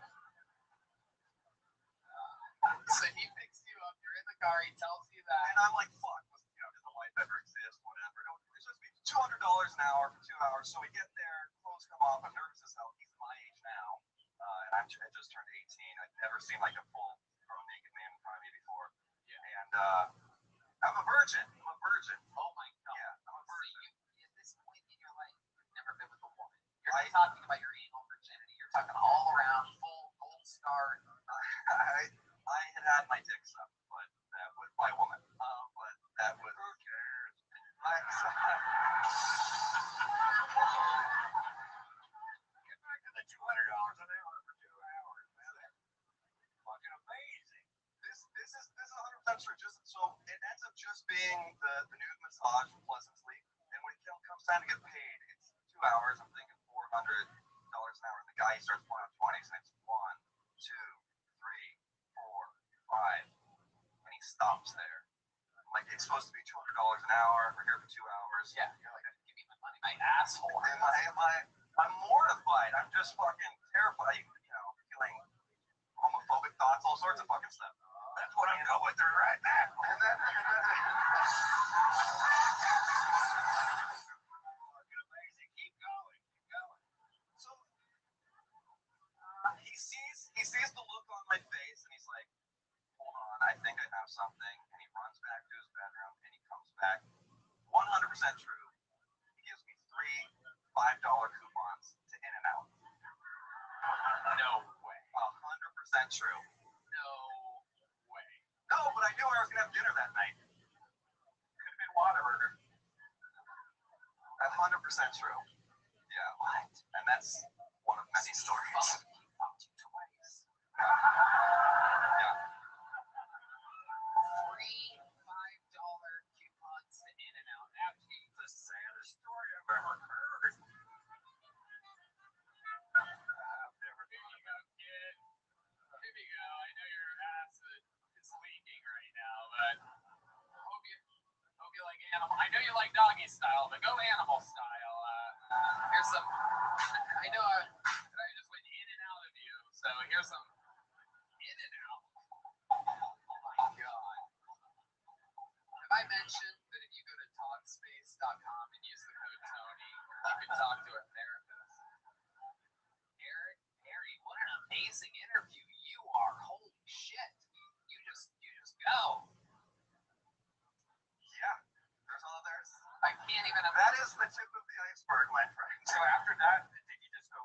So he picks you up, you're in the car, he tells you that. And I'm like, fuck, does the wife ever exist? Whatever. No, it's supposed to be $200 an hour for 2 hours. So we get there, clothes come off. I'm nervous as hell. He's my age now, and I just turned 18. I've never seen like a full grown naked man in front of me before. Yeah. And I'm a virgin. Oh my god. Yeah, I'm a virgin. So you, at this point in your life, you've never been with a woman. You're not talking about your anal virginity. You're talking all around, full gold star. I had my dick sucked, but that was by a woman. But that was. Who cares? Get back to the $200 an hour for 2 hours, man. That's fucking amazing. This is 100% true. Just so it ends up just being the nude massage from Pleasant Sleep, and when it comes time to get paid, it's 2 hours. I'm thinking $400 an hour. And the guy starts pulling out 20s, and it's 1, 2, 3, 4, 5, and he stops there. Like, it's supposed to be $200 an hour. We're here for 2 hours. Yeah, you're like, give me my money, my asshole. I'm mortified. I'm just fucking terrified. Feeling homophobic thoughts, all sorts of fucking stuff. That's what I'm going through right now. And then Fucking amazing. Keep going. so he sees the look on my face, and he's like, hold on, I think I have something. And he runs back to his bedroom, and he comes back. 100% true. He gives me 3 $5 coupons to In-N-Out. No way. 100% true. No way. No, but I knew I was gonna have dinner that night. Could have been Whataburger. That's 100% true. Yeah. What? And that's one of many stories. He fucked you twice. Yeah. 3 $5 coupons to In-N-Out. It's the saddest story I've ever heard. I've never been you go, kid. Here we go. I know your ass is leaking right now, but hope you like animal. I know you like doggy style, but go animal style. Here's some. I know I just went in and out of you, so here's some in and out. Oh my god. Have I mentioned that if you go to talkspace.com and use the code Tony, you can talk to a therapist? Eric Perry, what an amazing interview you are. Holy shit. You just go. Yeah. There's I can't even imagine. that is the tip of the iceberg, my friend. So after that, did you just go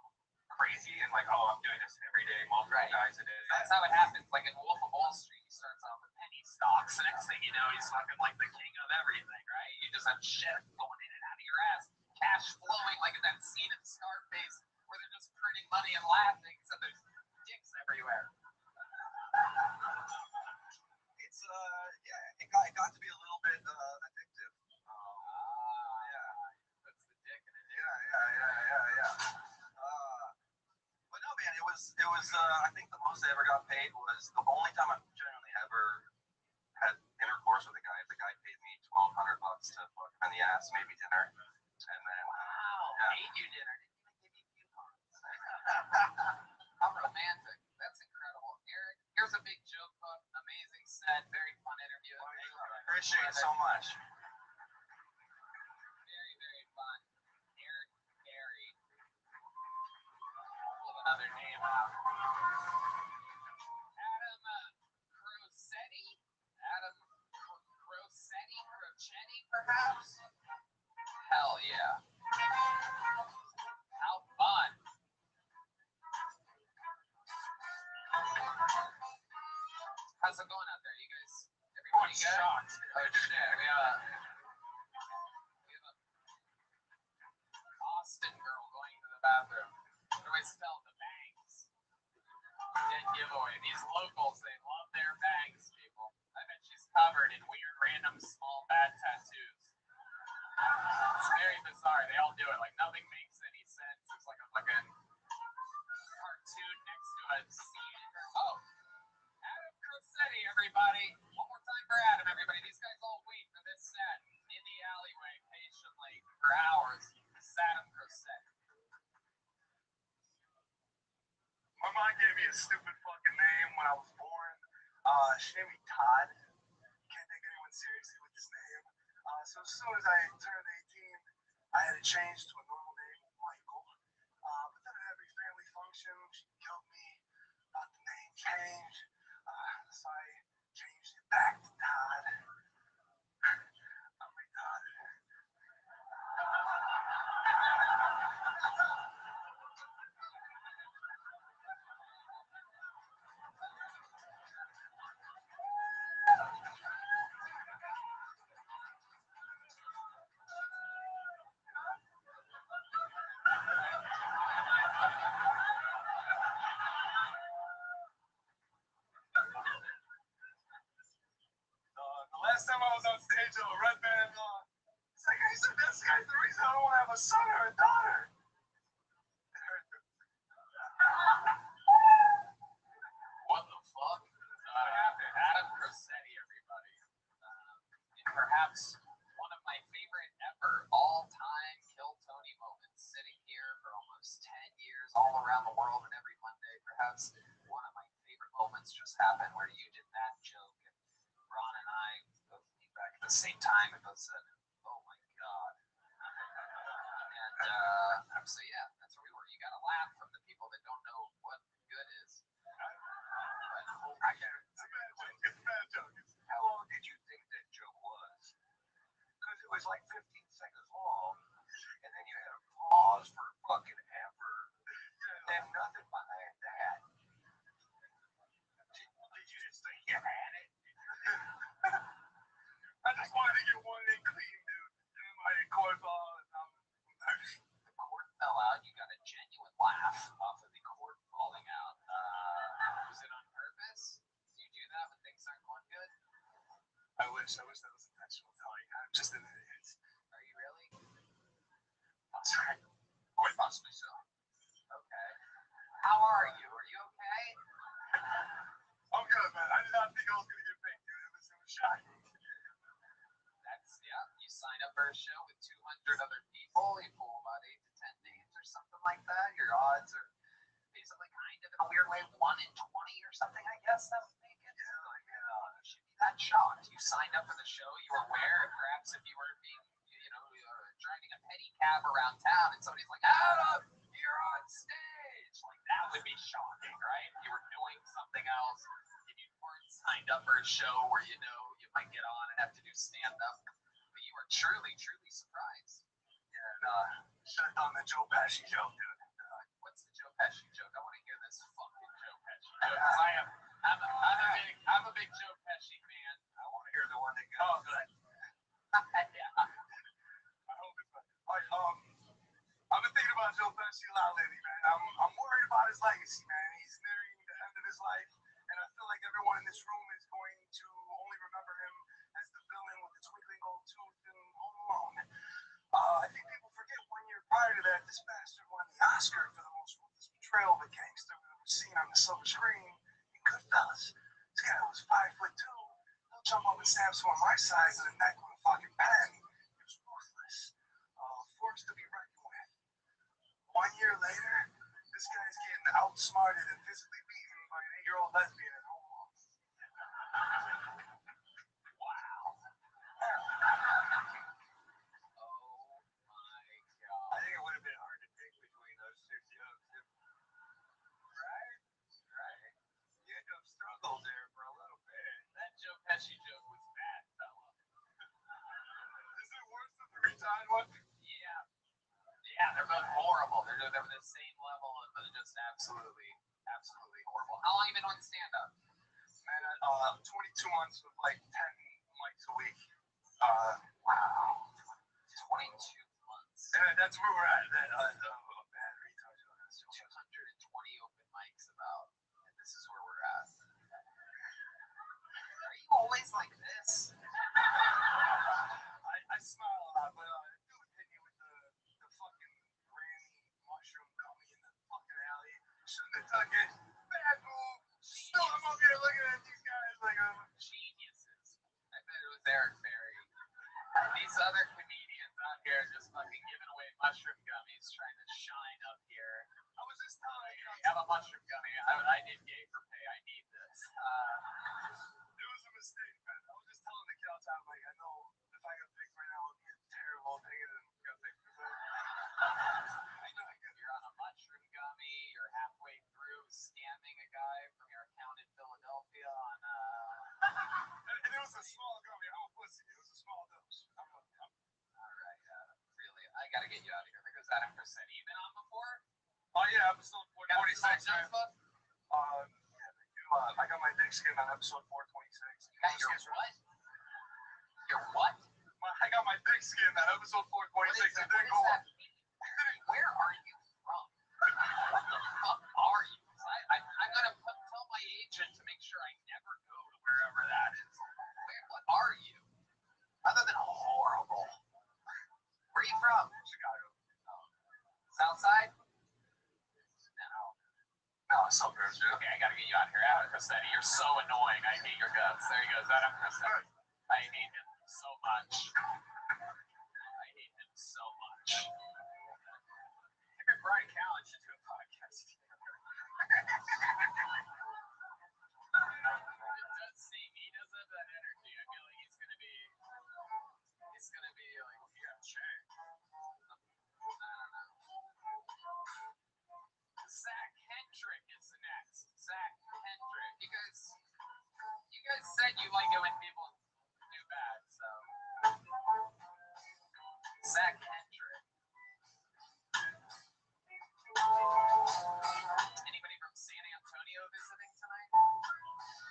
crazy and like, oh, I'm doing this every day, multiple times a day? That's how it happens. Like in Wolf of Wall Street, he starts off with penny stocks. The next thing you know, he's fucking like the king of everything, right? You just have shit going in and out of your ass, cash flowing like in that scene in Scarface where they're just printing money and laughing, except there's dicks everywhere. It's yeah, it got to be a little bit addictive. Yeah. Puts the dick in it. Yeah. But no, man, it was. I think the most I ever got paid was the only time I've generally ever had intercourse with a guy. The guy paid me $1,200 to fuck him in the ass, maybe dinner, and then Wow, yeah. made you dinner. Didn't even give you coupons. How romantic. That's incredible. Eric, here's a big joke book. Amazing set. Very fun interview. Appreciate it so much. Very, very fun. Eric Carey. Pull another name out. Adam Crocetti? Adam Crocetti, perhaps? Hell yeah. How fun. How's it going out there? You guys, everybody good? Shocked. Oh shit, we have a Austin girl going to the bathroom. What do I spell? The bangs. Dead giveaway. These locals, they love their bangs, people. I bet she's covered in weird, random, small, bad tattoos. It's very bizarre. They all do it. Like, nothing makes any sense. It's like a fucking cartoon next to a scene. Oh, Adam Crocetti, everybody. One more time for Adam, everybody. These guys all wait for this set in the alleyway patiently for hours. This is Adam Crocetti. My mom gave me a stupid fucking name when I was born. She named me Todd. Can't take anyone seriously with this name. So as soon as I turned 18, I had to change to a normal name, Michael. But then at every family function, she yelled me about the name change. So I changed it back to Todd. I'm retarded. The last time I was on stage with a red band, it's like, I said, this guy's the reason I don't want to have a son or a daughter. It hurt. What the fuck? Adam Crocetti, everybody. And perhaps one of my favorite ever all-time Kill Tony moments, sitting here for almost 10 years all around the world and every Monday. Perhaps one of my favorite moments just happened where you did that joke and Ron and I both came back at the same time and both said, oh my God. And so yeah, that's where we were. You gotta laugh from the people that don't know what good is. I get it. It's a bad joke. It's a bad joke. How long did you think that joke was? Because it was like 15 seconds long, and then you had a pause for fucking ever, and nothing behind that. Did you just think you had it? I just wanted to get one in clean, dude. And my cord ball, The cord fell out. You got a genuine laugh off of the cord falling out. Was it on purpose? Do you do that when things aren't going good? I wish that was intentional, Tony. I'm just an idiot. Are you really? Sorry. Quite possibly so. Okay. How are you? Are you okay? I'm good, man. I did not think I was gonna get picked, dude. It was shocking. That's, yeah. You sign up for a show with 200 other people. You pull about 8 to 10 names or something like that. Your odds are basically kind of in a weird way 1 in 20 or something, I guess. That would make it. You should be that shocked. You signed up for the show. You were aware, and perhaps if you were being, driving a pedicab around town and somebody's like, Adam, you're on stage. Like, that would be shocking, right? You were doing something else and you weren't signed up for a show where you might get on and have to do stand-up. But you were truly, truly surprised. Yeah, and should have done the Joe Pesci joke, dude. What's the Joe Pesci joke? I want to hear this fucking Joe Pesci joke. 'Cause I'm a big Joe Pesci fan. I want to hear the one that goes. Good. Yeah. I hope it's good. All right, I've been thinking about Joe Pesci a lot lately, man. crazy, man. He's nearing the end of his life, and I feel like everyone in this room is going to only remember him as the villain with the twinkling gold tooth and Home Alone. I think people forget 1 year prior to that, this bastard won the Oscar for the most ruthless portrayal of a gangster we've ever seen on the silver screen in Goodfellas. This guy was 5'2". He'll jump up and stab someone my size in the neck with a fucking pen. He was ruthless, forced to be reckoned with. 1 year later, this guy's getting outsmarted and physically beaten by an 8-year-old lesbian at home. Wow. Oh my god. I think it would have been hard to pick between those two jokes. Right? Right. You had to have struggled there for a little bit. That Joe Pesci joke was bad, fella. Is it worse than the retarded one? Yeah. Yeah, they're both horrible. They're the same level of just absolutely horrible. How long have you been on stand-up? Man, 22 months with like 10 mics a week. Wow. 22 months. That's where we're at. Bad retard. 220 open mics about. And this is where we're at. Are you always like this? I smile a lot, but dude hit me with the fucking granny mushroom gummy in the fucking alley. Shouldn't have took it. Bad move. Still, I'm up here looking at these guys like Geniuses. I bet it was Eric Berry. These other comedians out here just fucking giving away mushroom gummies, trying to shine up here. I was just telling you. I have a mushroom gummy. I did gay for pay. I need this. It was a mistake, man. I was just telling the kid outside, like, I know if I got picked right now, it would be a terrible thing, and then got picked. I know you're on a mushroom gummy. You're halfway through scamming a guy from your account in Philadelphia on And it was a small gummy. I'm a pussy. It was a small dose. Alright, really, I gotta get you out of here. There goes Adam Cressetti. You been on before? Oh, yeah, episode 426, man. Stuff? I got my dick skinned on episode 426. You got your what? Your what? I got my dick skinned on episode 426. What It does didn't go that on. mean? Where are you from? What the fuck are you? I'm gonna tell my agent to make sure I never go to wherever that is. What are you? Other than horrible. Where are you from? Chicago. Oh. South side? No, suburbs, dude. Okay, I gotta get you out of here. Adam Cressetti, you're so annoying. I hate your guts. There he goes, Adam Cressetti. I hate him so much. I hate him so much. Him and Brian Callen should do a podcast together. It does seem he does have that energy. I feel like he's gonna be like, yeah, check. I don't know. Zach Hendrick is next. Zach Hendrick. You guys said you like it when people do bad, so. Zach Hendrick. Anybody from San Antonio visiting tonight?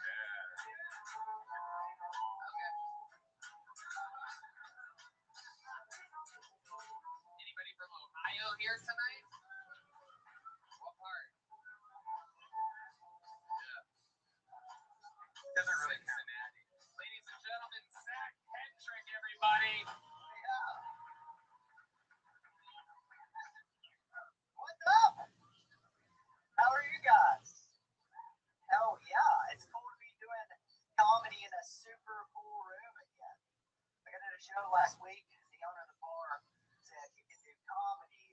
Yeah. Okay. Anybody from Ohio here tonight? What part? Yeah. Doesn't really count. Cincinnati. Ladies and gentlemen, Zach Hendrick, everybody. Yeah. What's up? How are you guys? Hell yeah, it's cool to be doing comedy in a super cool room again. Like I did a show last week. The owner of the bar said you can do comedy,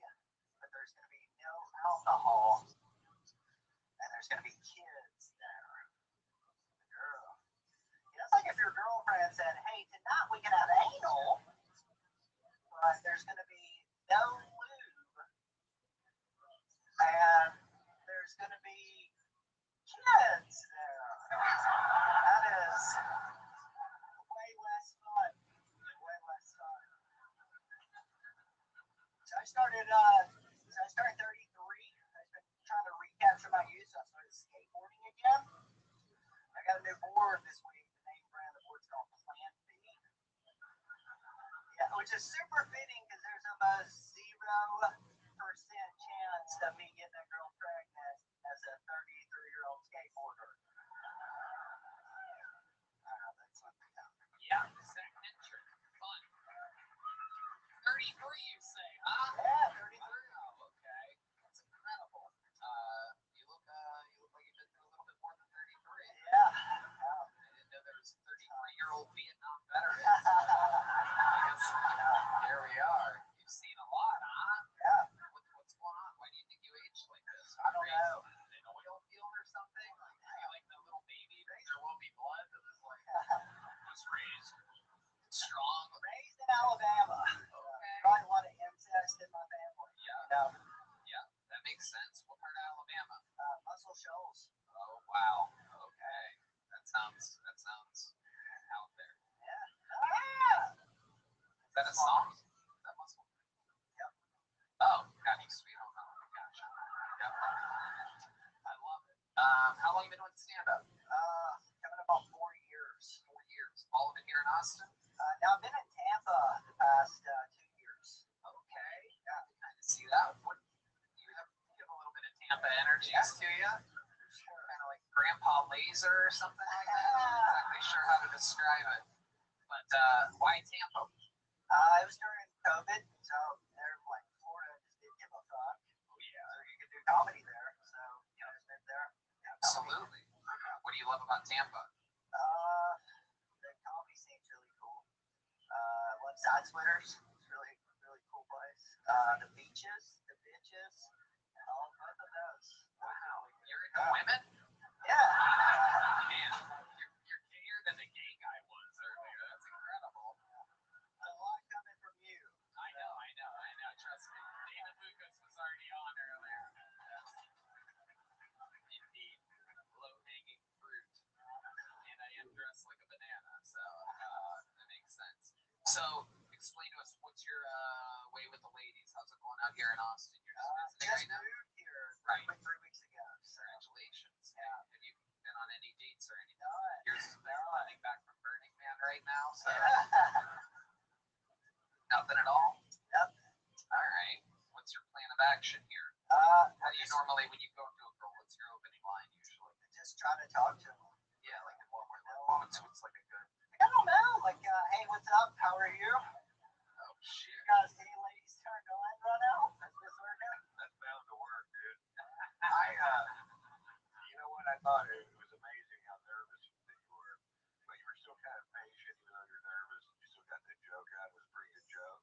but there's going to be no alcohol, and there's going to be kids there. Girl. You know, it's like if your girlfriend said, hey, tonight we can have anal, but there's going to be no lube, and there's going to be kids there. That is way less fun. Way less fun. So I started 33. I've been trying to recapture my youth, so I started skateboarding again. I got a new board this week. The name brand of the board's called Plan B. Yeah, which is super fitting because there's almost 0% chance of me getting a girl pregnant as a that a song? That must be. Yep. Oh, got you, sweet home. Gotcha. Yep. I love it. How long you been doing stand-up? Coming up on 4 years. 4 years. All of it here in Austin? Now I've been in Tampa the past 2 years. Okay. Yeah, I kind of see that. What you have a little bit of Tampa energies to you? Kind of like Grandpa Laser or something like that. I'm not exactly sure how to describe it. But why Tampa? It was during COVID, so they're like Florida just didn't give a fuck. Oh yeah, So you could do comedy there. So I just been there. absolutely. What do you love about Tampa? The comedy scene's really cool. Love Side Splitters. It's really, really cool place. The beaches, the bitches, and all both of those. Wow, you're into women? Yeah. Man, you're gayer than the gay guy was earlier. That's incredible. A lot coming from you. I know. Trust me. Dana Lucas was already on earlier. Indeed, low-hanging fruit. And I am dressed like a banana, so that makes sense. So, explain to us, what's your way with the ladies? How's it going out here in Austin? You're just visiting right now? Moved here Right. 3 weeks ago. So. Congratulations. Yeah. Have you been on any dates or anything? No. Yours is running back from Burning Man right now, so Yeah. nothing at all? Yep. All right. What's your plan of action here? How do you normally, when you go to a girl, what's your opening line usually? Just trying to talk to them. Yeah, like the one where what's like a good. I don't know. Like, hey, what's up? How are you? Oh shit. You guys, any ladies turned on right now? Is this working? That's bound to work, dude. You know what? I thought it was amazing how nervous that you were, but you were still kind of patient, even though you're nervous. You still got that joke out. It was a pretty good joke,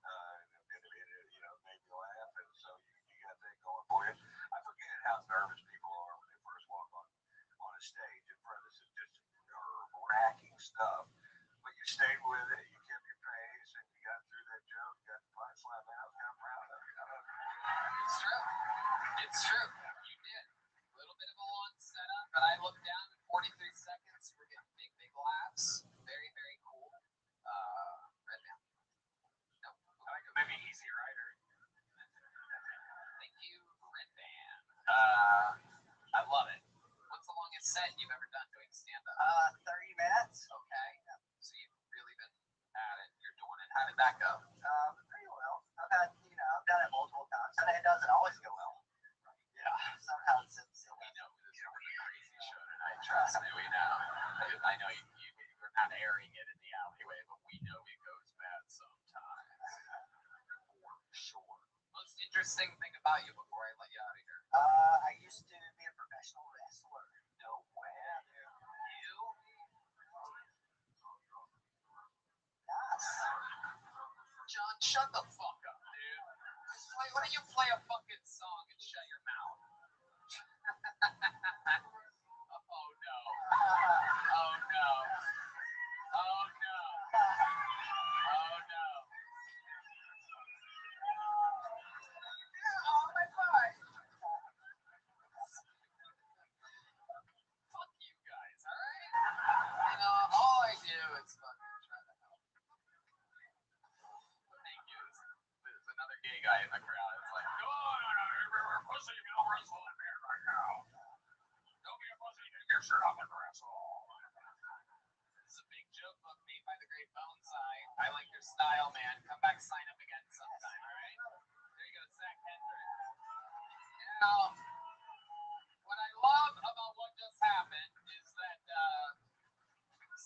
and it made me laugh, and so you got that going for you. I forget how nervous people are when they first walk on a stage in front of this just nerve-wracking stuff, but you stayed with it. You kept your pace, and you got through that joke. You got the punchline out. I'm proud of you. It's true. It's true. You did. A little bit of a long setup, but I looked down in 43 seconds. We're getting big laughs. Very, very cool. Red Band. No. I like maybe Easy Rider. Thank you, Red Band. I love it. What's the longest set you've ever done doing stand-up? 30 minutes. Okay. So you've really been at it. You're doing it. How did that go? Pretty well. I've done it multiple times, and it doesn't always go well. Yeah, sometimes it's. We know this is a crazy show tonight. Trust me, we know. I know you're not airing it in the alleyway, but we know it goes bad sometimes. For sure. Most interesting thing about you before I let you out of here? I used to be a professional wrestler. No way. You? Nice. John, shut the fuck up, dude. Why don't you play a fucking song and shut your mouth? Oh no. Oh no. Oh no. Oh no. Oh my god. Fuck you guys, alright? All I do is fucking try to help. Thank you. There's another gay guy in the crowd. It's like, no, you're pussy if you don't wrestle in here right now. Don't be a pussy, get your shirt off and wrestle. This is a big joke book made by the great Bonsai. I like your style, man. Come back, sign up again sometime, alright? There you go, Zach Hendricks. Now, what I love about what just happened is that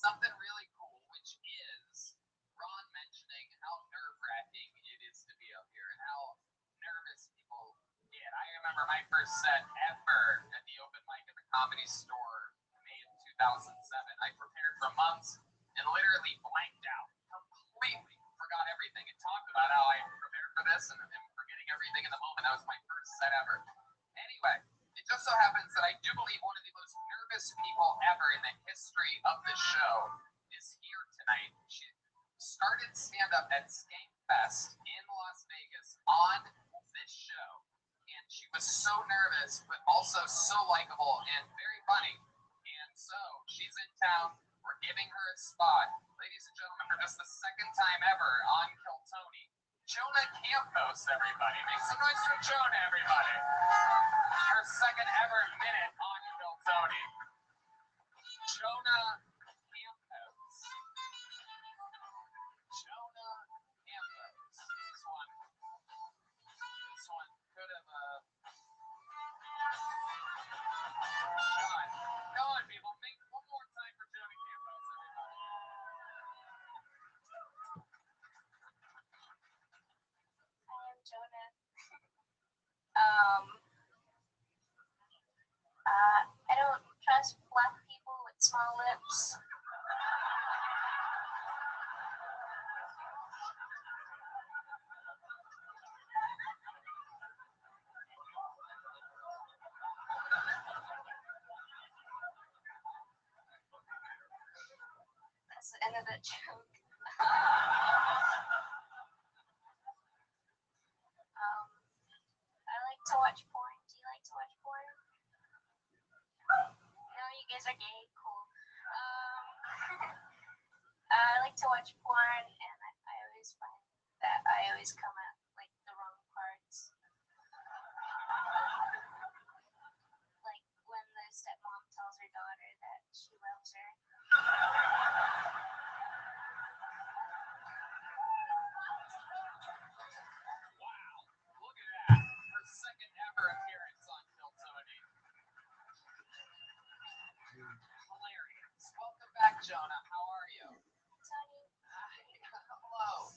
something really cool, which is Ron mentioning how nerve-wracking it is to be up here and how nervous people get. I remember my first set ever at the open mic at the Comedy Store May of 2007. I prepared for months and literally blanked out, completely forgot everything, and talked about how I prepared for this and forgetting everything in the moment. That was my first set ever. Anyway, it just so happens that I do believe one of the most nervous people ever in the history of the show is here tonight. She started stand-up at Skankfest in Las Vegas on this show, and she was so nervous, but also so likable and very funny. And so she's in town. We're giving her a spot. Ladies and gentlemen, for just the second time ever on Kill Tony, Jonah Campos, everybody. Make some noise for Jonah, everybody. Her second ever minute on Kill Tony. Jonah Campos. Jonah Campos. This one could have shot. Go on, people. Make one more time for Jonah Campos, everybody. I am Jonah. I don't trust black people with small lips. That's the end of that joke. I like to watch porn. Do you like to watch porn? No, you guys are gay. Cool. I like to watch porn, and I always find that I always come at like the wrong parts. Like when the stepmom tells her daughter that she loves her. Wow, look at that. Her second ever appearance on Kill Tony. Hilarious. Welcome back, Jonah. How are you? Tony, Hi. Hello.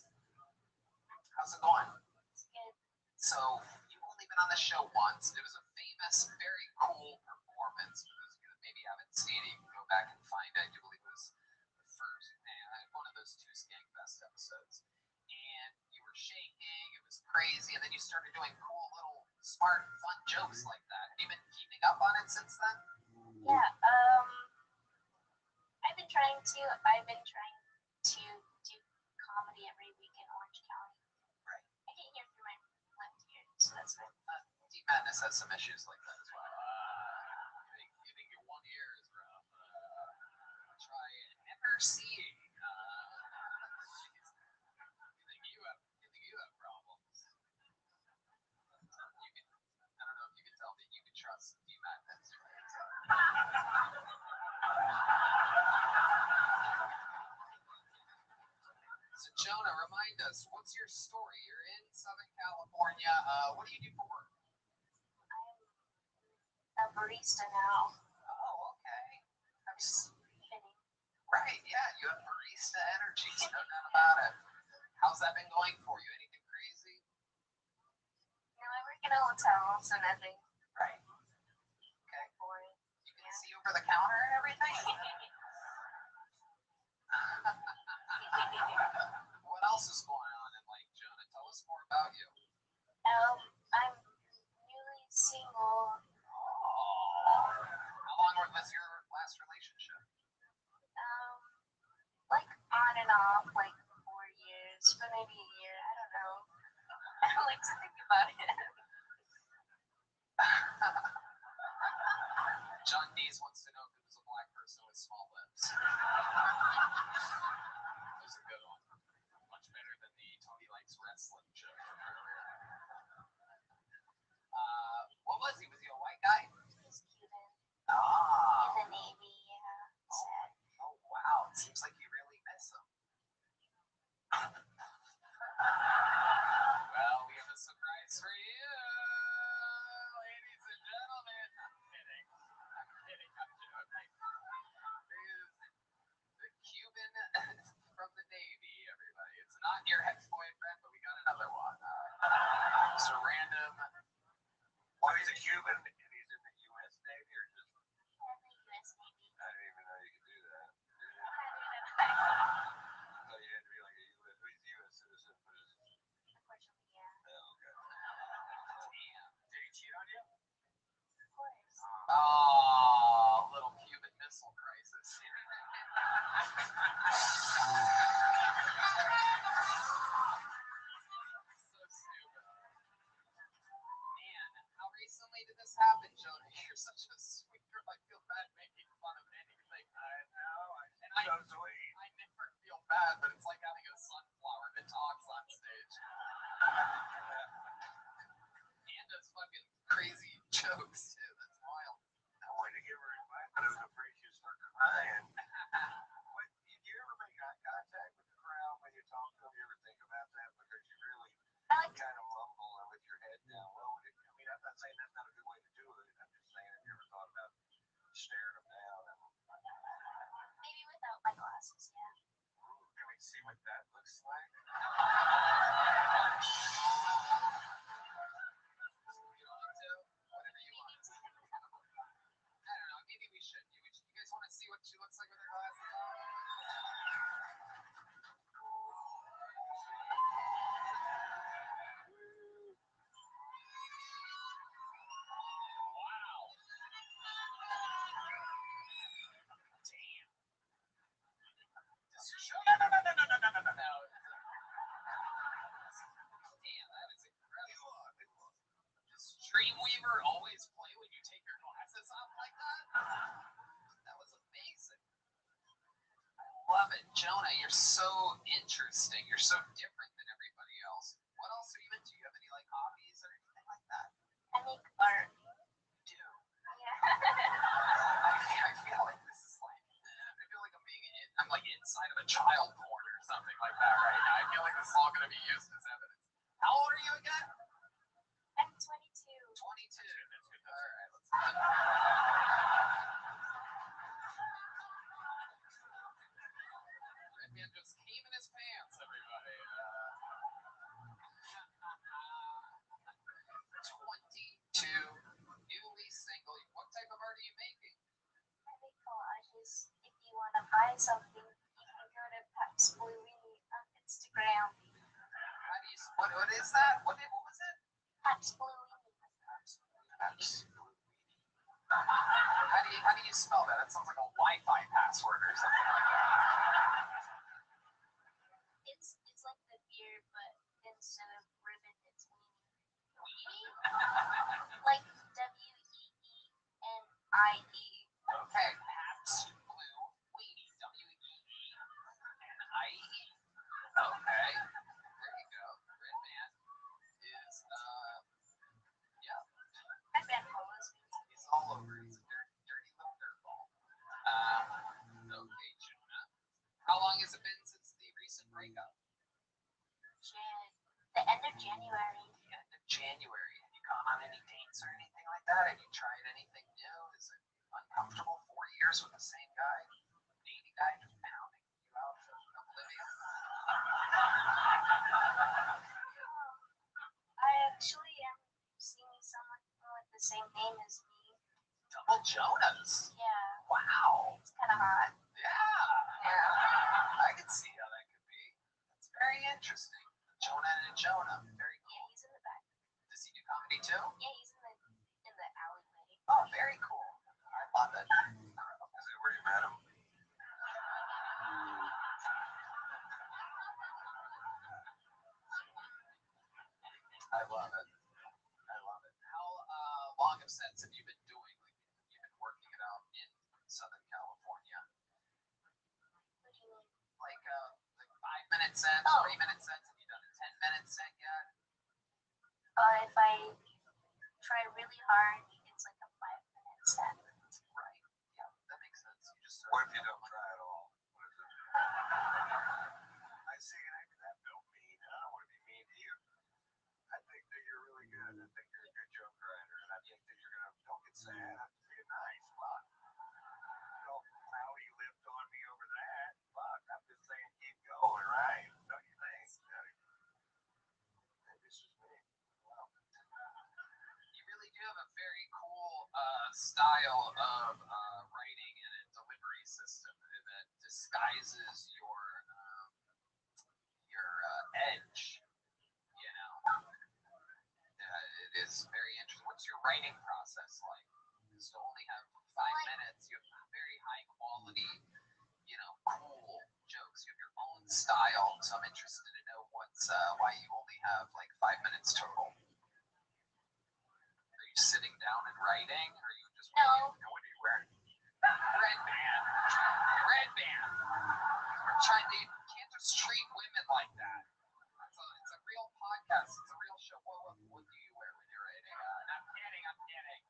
How's it going? it's good. So, you've only been on the show once. It was a famous, very cool performance. For those of you that maybe haven't seen it, you can go back and find it. I do believe it was the first, one of those two Skankfest episodes. And you were shaking, it was crazy, and then you started doing cool little, smart, fun jokes like that. Have you been keeping up on it since then? Yeah. I've been trying to do comedy every week in Orange County. Right. I can't hear through my left ear, so that's fine. Deep Madness has some issues like that as well. You think your one ear is rough. Try never seeing. You think you have problems. I don't know if you can tell that you can trust Deep Madness, right? So Jonah, remind us, what's your story? You're in Southern California. What do you do for work? I'm a barista now. Oh, okay. I'm Fitting. right, yeah, you have barista energy, no doubt about it. How's that been going for you? Anything crazy? No, I work in a hotel, so nothing Right. Okay. boring. You can see over the counter and everything? What else is going on in life, Jonah? Tell us more about you. I'm newly single. Oh. How long was your last relationship? Like on and off, like 4 years, but maybe a year. I don't know. I don't like to think about it. John Dees wants to know if it was a black person with small lips. That was a good one. Much better than the Tony Likes Wrestling joke from earlier. What was he? Was he a white guy? He's Cuban. Ah. In the Navy, yeah. Sad. Oh, wow. It seems like you really miss him. Well, we have a surprise for you. looks like. You want to? Whatever you want. I don't know. Maybe we should. You guys want to see what she looks like with her glasses on? Wow. Damn. Does she show? No. Damn, that is incredible. Does Dreamweaver always play when you take your glasses off like that? That was amazing. I love it. Jonah, you're so interesting. You're so different than everybody else. What else are you into? Do you have any like hobbies or anything like that? I make art. You do. Yeah. I feel like this is like I'm like inside of a child porn or something like that right now. I feel like this is all gonna be used as evidence. How old are you again? I'm 22. 22. All right, let's Redman just came in his pants, everybody. 22, newly single. What type of art are you making? I make collages. If you want to buy something, you can go to Peps Blue Weenie on Instagram. How do you? What is that? What was it? Peps Blue Weenie. How do you spell that? That sounds like a Wi-Fi password or something like that. It's like the beer, but instead of ribbon, it's weenie. Weenie? Like WEENIE. Okay, Pabst Blue Weenie. WEENIE. Okay, there you go. Redman is yeah. Redman follows me. He's all over. He's a dirty little dirtball. Okay, Jonah. How long has it been since the recent breakup? The end of January. The end of January. Have you gone on any dates or anything like that? Have you tried anything new? Is it uncomfortable? 4 years with the same guy? 80 guy just pounding you out of oblivion? I actually am seeing someone with the same name as me. Double Jonas. Yeah, Wow. it's kind of hot. Yeah. I can see how that could be. That's very interesting. Jonah and Jonah. Very Yeah, cool. he's in the back. Does he do comedy too? Yeah, he's in the alleyway. Oh, very cool. I love it. Is it where you met him? I love it. I love it. How long of sets have you been doing? Like you've been working it out in Southern California? What do you mean? Like 5-minute sets, Oh. 3-minute sets. Have you done a 10-minute set yet? If I try really hard, it's like a 5-minute set. Right. Yeah, that makes sense. You just What if you don't try at all? What is it? I see. I don't mean. I don't want to be mean to you. I think that you're really good. I think you're a good joke writer, and I think that you're gonna don't get sad. Have to be nice. Fuck. Don't cloudy lipped on me over that. Fuck. I'm just saying, keep going, right? Don't you think? Maybe it's just me. Wow. You really do have a very cool style of writing and a delivery system that disguises your edge. You know, it is very interesting. What's your writing process like? Because you only have 5 minutes. You have very high quality, cool jokes. You have your own style. So I'm interested to know why you only have like 5 minutes total. Are you sitting down and writing, or are you just No. what are you wearing? Red band. We're trying to. You can't just treat women like that. It's a real podcast. It's a real show. What do you wear when you're writing? I'm kidding. I'm kidding.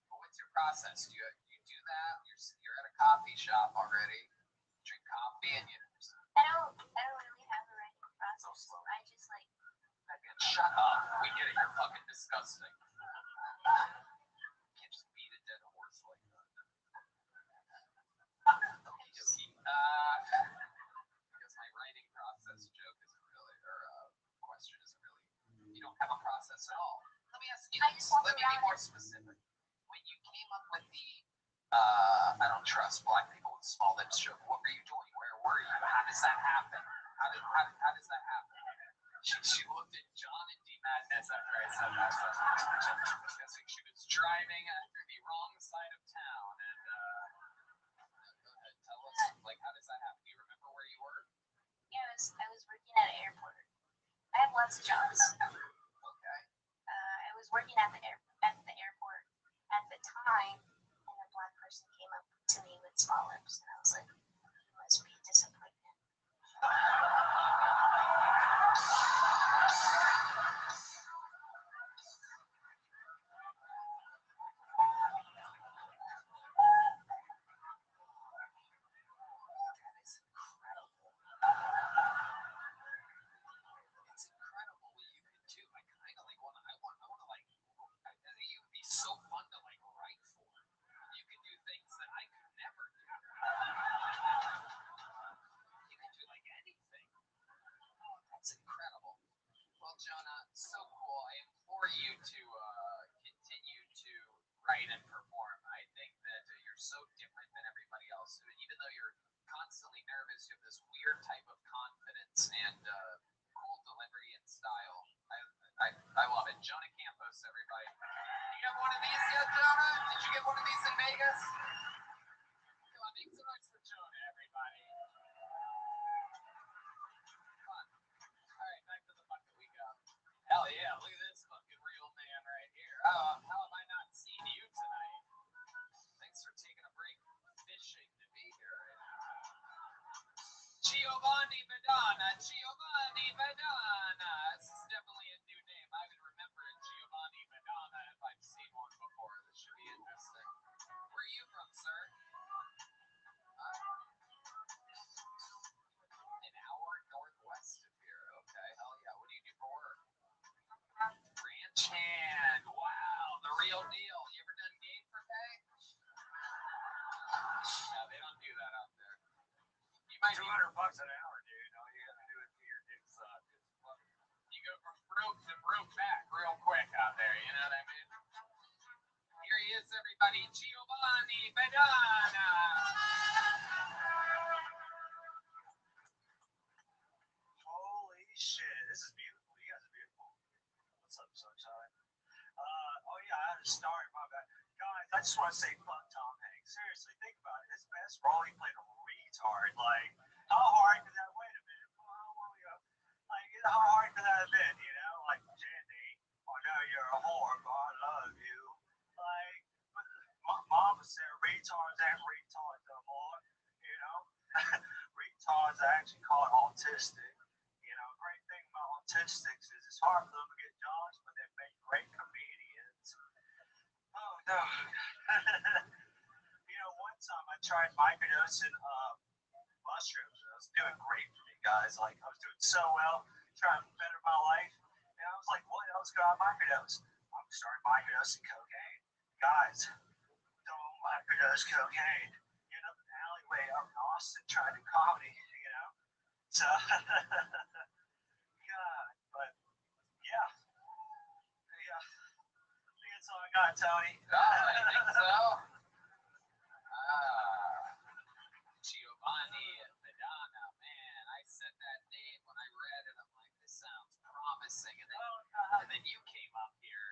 But what's your process? Do you do that? You're at a coffee shop already. Drink coffee and you. I don't really have a writing process. slow. I just like. Shut up. We get it. You're fucking disgusting. You can't just beat a dead horse like that. Okie dokie. I guess have a process at all. Let me ask you I this. just walk Let me be around more specific. When you came up with the I don't trust black people with small lips joke, what were you doing? Where were you? How does that happen? How does that happen? She looked at John and D Madness after I said that. So I'm guessing she was driving through the wrong side of town. And go ahead, tell us, like, how does that happen? Do you remember where you were? Yeah, I was working at an airport. I have lots of jobs. Okay. I was working at the airport at the time, and a black person came up to me with small lips, and I was like, "You must be disappointed." That is incredible. It's incredible what you can do. I kind of like want to. I want to like. You would be so fun to like write for. You can do things that I could never do. You can do like anything. That's incredible. Well, Jonah, so cool. I implore you to continue to write and perform. I think that you're so different than everybody else. Even though you're constantly nervous, you have this weird type of confidence and cool delivery and style. I love it. Jonah Campos, everybody. You have one of these yet, Jonah? Did you get one of these in Vegas? Come on, make some noise for Jonah, everybody. Fun. All right, back to the bucket we go. Hell yeah, look at this fucking real man right here. How have I not seen you tonight? Thanks for taking a break fishing to be here right now. Giovanni Madonna, Giovanni Madonna. This is definitely a new name. I would remember Giovanni Madonna if I've seen one before. This should be interesting. Where are you from, sir? An hour northwest of here. Okay, hell yeah. What do you do for work? Ranch hand. Wow, the real deal. You ever done game for pay? No, they don't do that out there. You might be $200 an hour, dude. All you gotta do is get your dick sucked. You go from broke to broke back real quick out there, you know what I mean? Here he is, everybody, Giovanni Madonna. Holy shit, this is beautiful. You guys are beautiful. What's up, sunshine? Oh yeah, I had a story about that. Guys, I just want to say fuck Tom Hanks. Seriously, think about it. His best role, he played a retard. Like, how hard could that? Wait a minute. Like, how hard could that have been? You know, like Jenny. I know you're a whore, but I love you. Like, my mama said retards ain't retards no more. You know, retards are actually called autistic. You know, great thing about autistics is it's hard for them to get jobs, but they make great comedians. Oh no. You know, one time I tried microdosing mushrooms. And I was doing great for me, guys. Like, I was doing so well, trying to better my life. And I was like, what else could I microdose? I'm starting microdosing cocaine. Guys, don't microdose cocaine. You end up in an alleyway up in Austin trying to comedy, you know? So, God, but yeah. Yeah. I think that's all I got, Tony. Oh, I think so. Giovanni Madonna, man, I said that name when I read it. I'm like, this sounds promising. And then you came up here,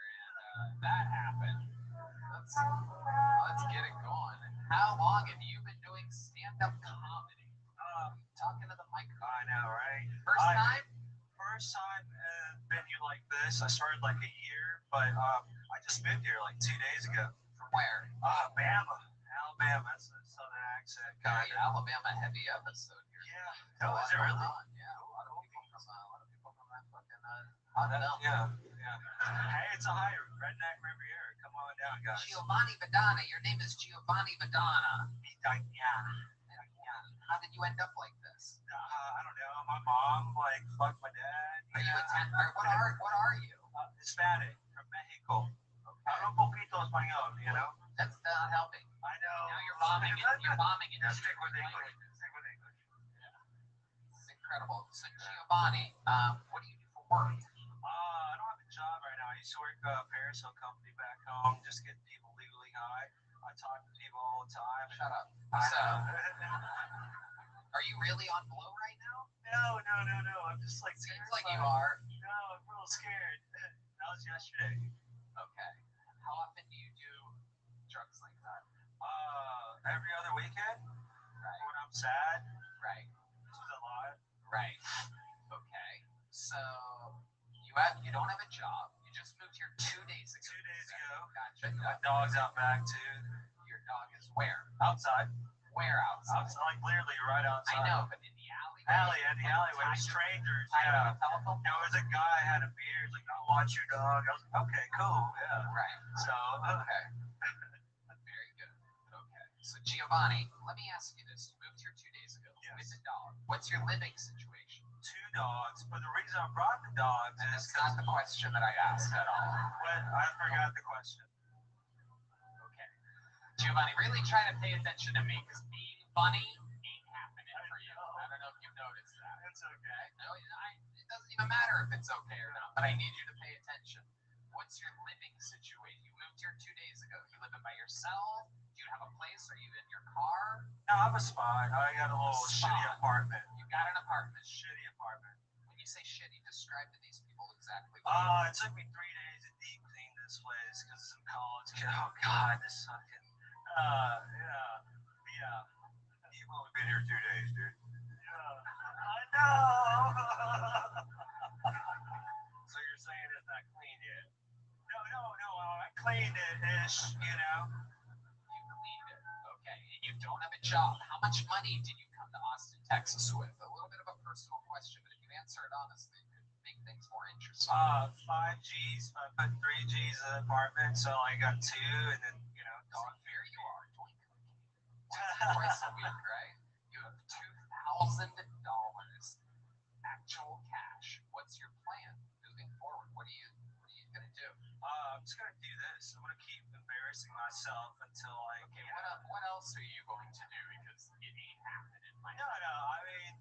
and that happened. Let's get it going. How long have you been doing stand-up comedy? Talking to the microphone. I know, right? First time? First time venue like this. I started like a year, but I just moved here like 2 days ago. From where? Alabama. That's a southern accent. Very Alabama heavy episode here. Yeah. Oh, is it really? Yeah, a lot of people from that fucking hot dump. Yeah. Hey, it's a high redneck Riviera. Come on down, guys. Giovanni Madonna. Your name is Giovanni Madonna. Yeah. How did you end up like this? I don't know. My mom like fucked my dad. Are you Italian? What are you? Hispanic from Mexico. Hablo un poquito español, you know? That's not helping. I know. Now you're bombing it. You're bombing it. Yeah, stick with English. Yeah. It's incredible. So Giovanni, what do you do for work? I don't have a job. Paris Hill Company back home, just getting people legally high. I talk to people all the time. Shut up. So, are you really on blow right now? No. I'm just like Seems like you are. No, I'm a little scared. That was yesterday. Okay. How often do you do drugs like that? Every other weekend. Right. When I'm sad. Right. Which is a lot. Right. Okay. So you don't have a job. You just moved here 2 days ago. 2 days ago. Gotcha. My dog's out back too. Your dog is where? Outside. Where outside? Like literally right outside. I know, but in the alley. In the alleyway with strangers. Yeah. There's a guy had a beer. He's like, "I'll watch your dog." I was like, "Okay, cool, yeah." Right. So okay. Very good. Okay. So Giovanni, let me ask you this: you moved here 2 days ago with a dog. What's your living situation? 2 dogs, but the reason I brought the dogs is That's not the question that I asked at all. What? I forgot the question. Okay. Giovanni, really try to pay attention to me because being funny ain't happening for you. I don't know if you've noticed that. It's okay. No, it doesn't even matter if it's okay or not, but I need you to pay attention. What's your living situation? You moved here 2 days ago. You living by yourself? Do you have a place? Are you in your car? No, I have a spot. I got a little shitty apartment. You got an apartment. Shitty apartment. When you say shitty, describe to these people exactly. It took me 3 days to deep clean this place because some college kid. Oh God, this fucking. Yeah. You've only been here 2 days, dude. Yeah. I know. So you're saying it's not clean yet? No. I cleaned it ish, you know. You cleaned it. Okay. And you don't have a job. How much money did you come to Austin, Texas with? A little bit of a personal question, but if you answer it honestly, it could make things more interesting. 5 G's. I put 3 G's in the apartment, so I got 2, and then So here you are doing cocaine twice a week, right? You have $2,000 actual cash. What's your plan moving forward? What are you gonna do? I'm just gonna do this. I'm gonna keep embarrassing myself until I. Okay. What else are you going to do? Because it ain't happening. No. I mean,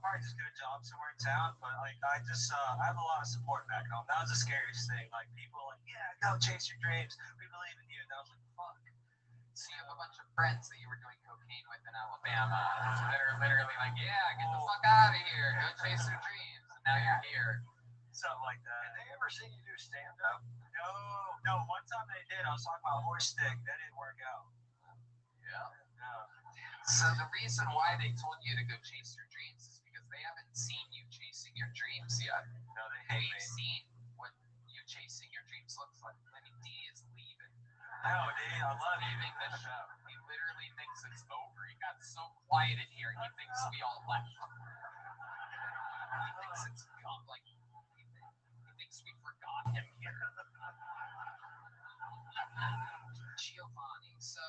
probably just get a job somewhere in town. But like, I have a lot of support back home. That was the scariest thing. Like people like, yeah, go chase your dreams. We believe in you. And I was like, fuck. So you have a bunch of friends that you were doing cocaine with in Alabama that are literally like, yeah, get the fuck out of here, go chase your dreams. And now you're here. Something like that. Have they ever seen you do stand up? No. One time they did. I was talking about horse stick. That didn't work out. Yeah. No. So the reason why they told you to go chase your dreams is because they haven't seen you chasing your dreams yet. No, they hate We've me. seen what you chasing your dreams looks like. I mean, D is leaving. No, dude, I love you. Leaving the show. He literally thinks it's over. He got so quiet in here. He thinks we all left. He thinks it's gone. Like he thinks we forgot him here. Giovanni, so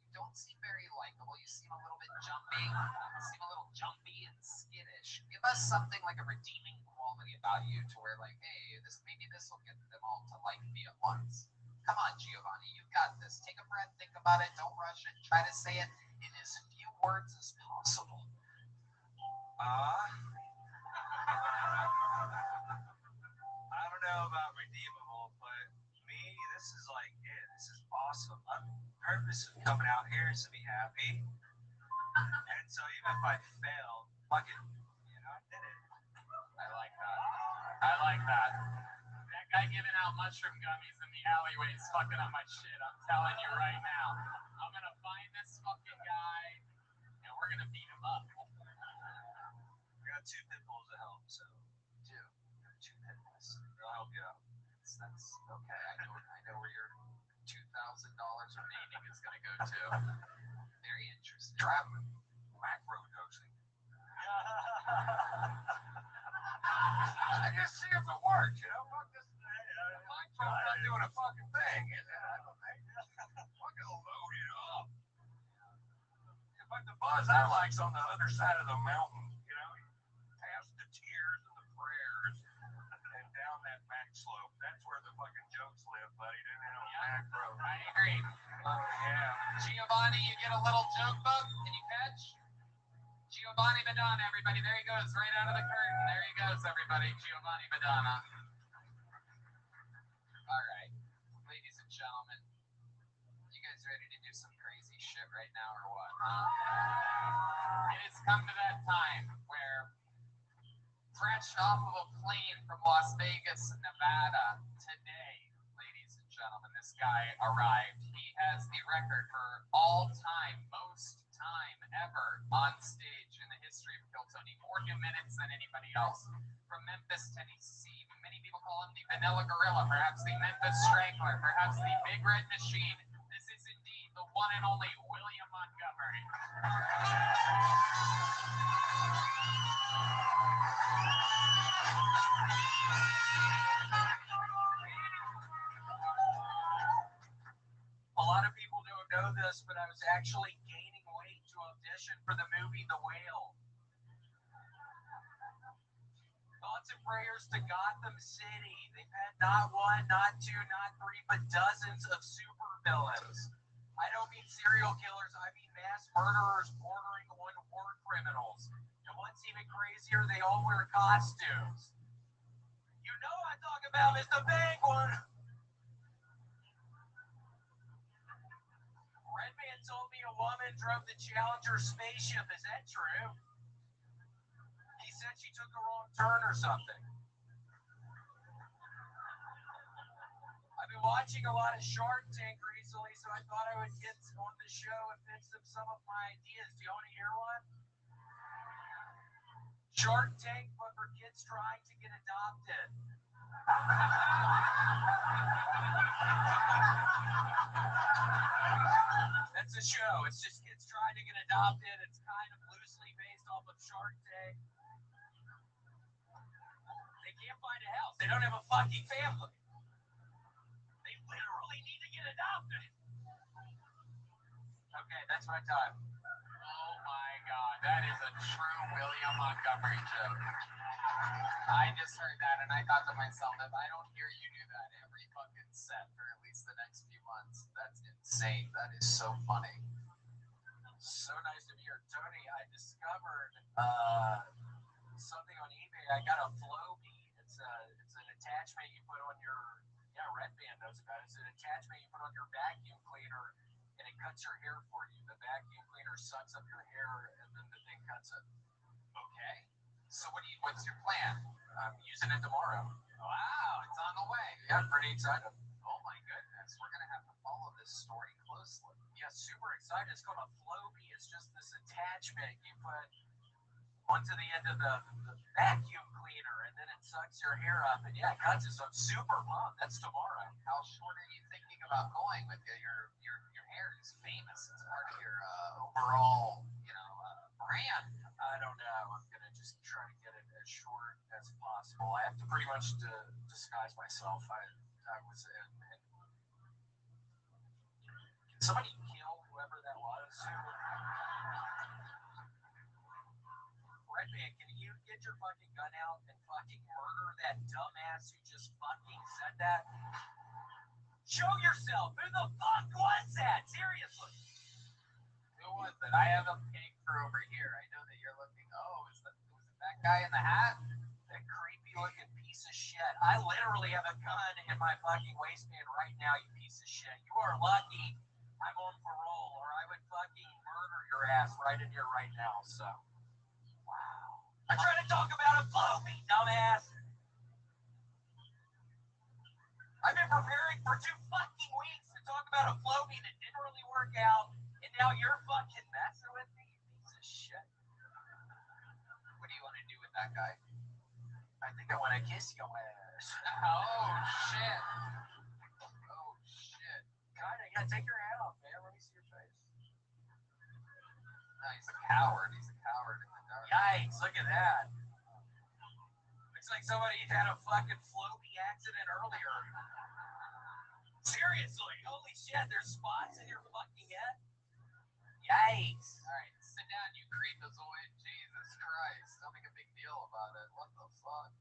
you don't seem very likable. You seem a little bit jumpy. You seem a little jumpy and skittish. Give us something like a redeeming quality about you to where like, hey, maybe this will get them all to like me at once. Come on, Giovanni, you've got this. Take a breath, think about it, don't rush it. Try to say it in as few words as possible. I don't know about redeemable, but me, this is like it. This is awesome. My purpose of coming out here is to be happy. And so even if I fail, fuck it. I did it. I like that. That guy giving out mushroom gummies in the alleyway is fucking up my shit. I'm telling you right now. I'm gonna find this fucking guy and we're gonna beat him up. I got 2 pit bulls to help, so 2 pit bulls. They'll help you out. That's okay. I know where your $2,000 remaining is gonna go to. Very interesting. Traveling. Macro dosing. I just see if it works, Fuck this. I'm not doing a fucking thing. Fucking load it up. But the buzz I like's on the other side of the mountain, past the tears and the prayers and down that back slope. That's where the fucking jokes live, buddy. Macro. I agree. Yeah. Giovanni, you get a little joke book. Can you catch? Giovanni Madonna, everybody. There he goes, right out of the curtain. There he goes, everybody. Giovanni Madonna. All right. guys ready to do some crazy shit right now or what? It has come to that time where, fresh off of a plane from Las Vegas, Nevada, today, ladies and gentlemen, this guy arrived. He has the record for all-time, most time ever on stage in the history of Kill Tony. More new minutes than anybody else. From Memphis, Tennessee, many people call him the Vanilla Gorilla, perhaps the Memphis Strangler, perhaps the Big Red Machine. This is indeed the one and only William Montgomery. A lot of people don't know this, but I was actually gaining weight to audition for the movie The Whale. Thoughts and prayers to Gotham City. They've had not one, not two, not three, but dozens of supervillains. I don't mean serial killers, I mean mass murderers bordering on war criminals. And what's even crazier, they all wear costumes. You know what I'm talking about, Mr. Penguin. Redman told me a woman drove the Challenger spaceship. Is that true? He said she took a wrong turn or something. I've been watching a lot of Shark Tank recently, so I thought I would get on the show and pitch them some of my ideas. Do you want to hear one? Shark Tank, but for kids trying to get adopted. That's a show. It's just kids trying to get adopted. It's kind of loosely based off of Shark Tank. They can't find a house. They don't have a fucking family. They literally need to get adopted. Okay, that's my time. Oh my God, that is a true William Montgomery joke. I just heard that and I thought to myself, if I don't hear you do that every fucking set for at least the next few months, that's insane. That is so funny. So nice to be here. Tony, I discovered something on eBay. I got a Flowbee. It's an attachment you put on your, Red Band knows about it. It's an attachment you put on your vacuum cleaner and it cuts your hair for you. The vacuum cleaner sucks up your hair and then the thing cuts it. Okay. So what's your plan? I'm using it tomorrow. Wow, it's on the way. Yeah, I'm pretty excited. Oh my goodness, we're gonna have to follow this story closely. Yeah, super excited. It's called a Flowbee. It's just this attachment you put onto the end of the vacuum cleaner, and then it sucks your hair up, and it cuts it. So I'm super pumped. That's tomorrow. How short are you thinking about going with it? Your hair is famous. It's part of your overall, brand. I don't know. I'm gonna just try to get it as short as possible. I have to pretty much disguise myself. I was in. Can somebody kill whoever that was? Redman, can you get your fucking gun out and fucking murder that dumbass who just fucking said that? Show yourself! Who the fuck was that? Seriously! Who was it? I have a pig for over here. I know that you're looking. Oh, was it that guy in the hat? That creepy looking piece of shit. I literally have a gun in my fucking waistband right now, you piece of shit. You are lucky I'm on parole, or I would fucking murder your ass right in here right now, so. Wow. I'm trying to talk about a Flowbee, dumbass. I've been preparing for 2 fucking weeks to talk about a Flowbee that didn't really work out, and now you're fucking messing with me, you piece of shit. What do you want to do with that guy? I think I want to kiss your ass. Oh shit. Oh shit. Kinda, yeah, take your hat off, man. Let me see your face. No, he's a coward. He's a coward in the dark. Yikes, look at that. Looks like somebody had a fucking Flowbee accident earlier. Seriously, holy shit, there's spots in your fucking head? Yikes. Alright, sit down, you creepazoid. Jesus Christ. Don't make a big deal about it. What the fuck?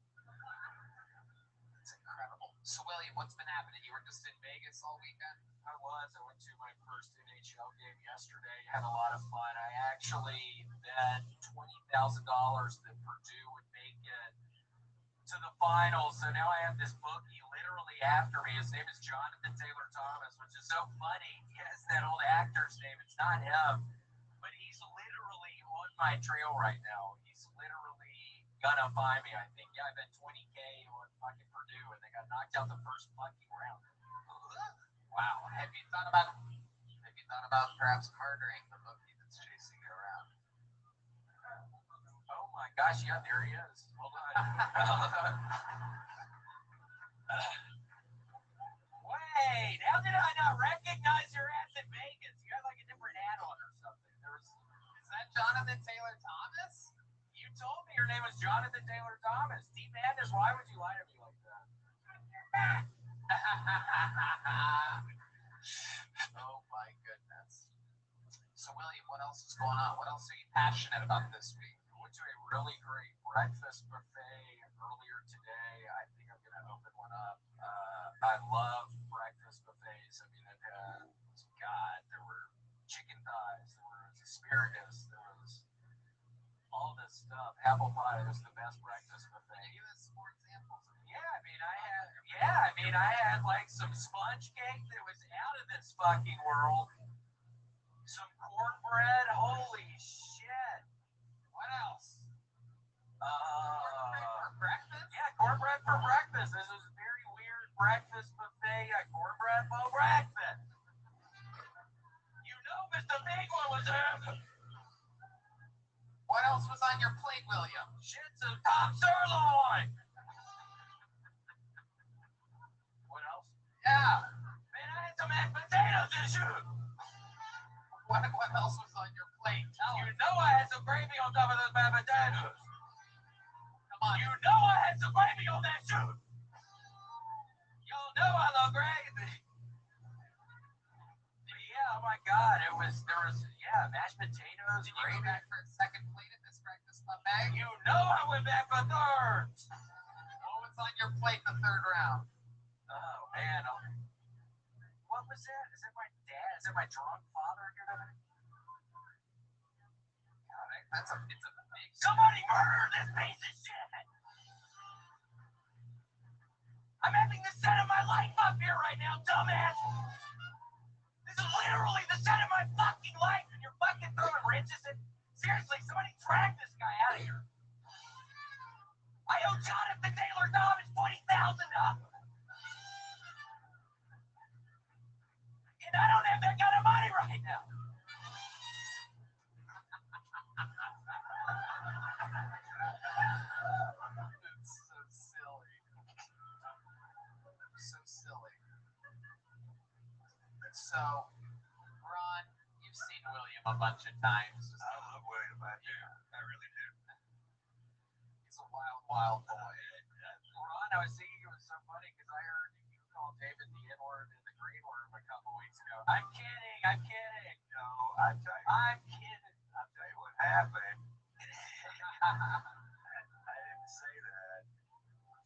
It's incredible. So, William, what's been happening? You were just in Vegas all weekend? I went to my first NHL game yesterday. Had a lot of fun. I actually bet $20,000 that Purdue would make it to the finals. So now I have this bookie literally after me. His name is Jonathan Taylor Thomas, which is so funny. He has that not him, but he's literally on my trail right now. He's literally gonna find me, I think. Yeah, I bet 20K on fucking Purdue, and they got knocked out the first fucking round. Wow. Have you thought about perhaps murdering the bookie that's chasing you around? Oh my gosh, yeah, there he is. Hold on. Wait, how did I not recognize your ass in Vegas? You had like a different hat on or something. Is that Jonathan Taylor Thomas? You told me your name was Jonathan Taylor Thomas. Deep Madness, why would you lie to me like that? Oh my goodness. So William, what else is going on? What else are you passionate about this week? I went to a really great breakfast buffet earlier today. I think I'm going to open one up. I love breakfast buffets. I mean, it had, God, there were chicken thighs, there was asparagus, there was all this stuff. Apple pie was the best breakfast buffet. Give us more examples. I had like some sponge cake that was out of this fucking world. Some cornbread, holy shit. What else? Cornbread for breakfast? Yeah, cornbread for breakfast. This was a very weird breakfast buffet. Cornbread for breakfast. You know Mr. Big One was there. What else was on your plate, William? Shit's a top sirloin. What else? Yeah. Man, I had some mashed potatoes and shit. What else was on your plate? Tell You us. know I had some gravy on top of those mashed potatoes. Come on. You know I had some gravy on that shit. Y'all know I love gravy. Yeah, oh my God, there was mashed potatoes, Did you go gravy. back for a second plate at this breakfast buffet? You know I went back for thirds. What was on your plate the third round? Oh man, what was that? Is that my dad? Is that my drunk father here tonight? God, it's a big. Somebody murdered this piece of shit. I'm having the set of my life up here right now, dumbass. This is literally the set of my fucking life, and you're fucking throwing wrenches in. Seriously, somebody drag this guy out of here. I owe Jonathan Taylor Thomas $20,000. And I don't have that kind of money right now. It's so silly. So silly. So, Ron, you've seen William a bunch of times. I love William. I do. I really do. He's a wild, wild boy. Ron, I was thinking it was so funny because I heard you call David the N-word and the green worm a couple weeks ago. I'm kidding. No, I'm kidding. I'll tell you what happened. I didn't say that.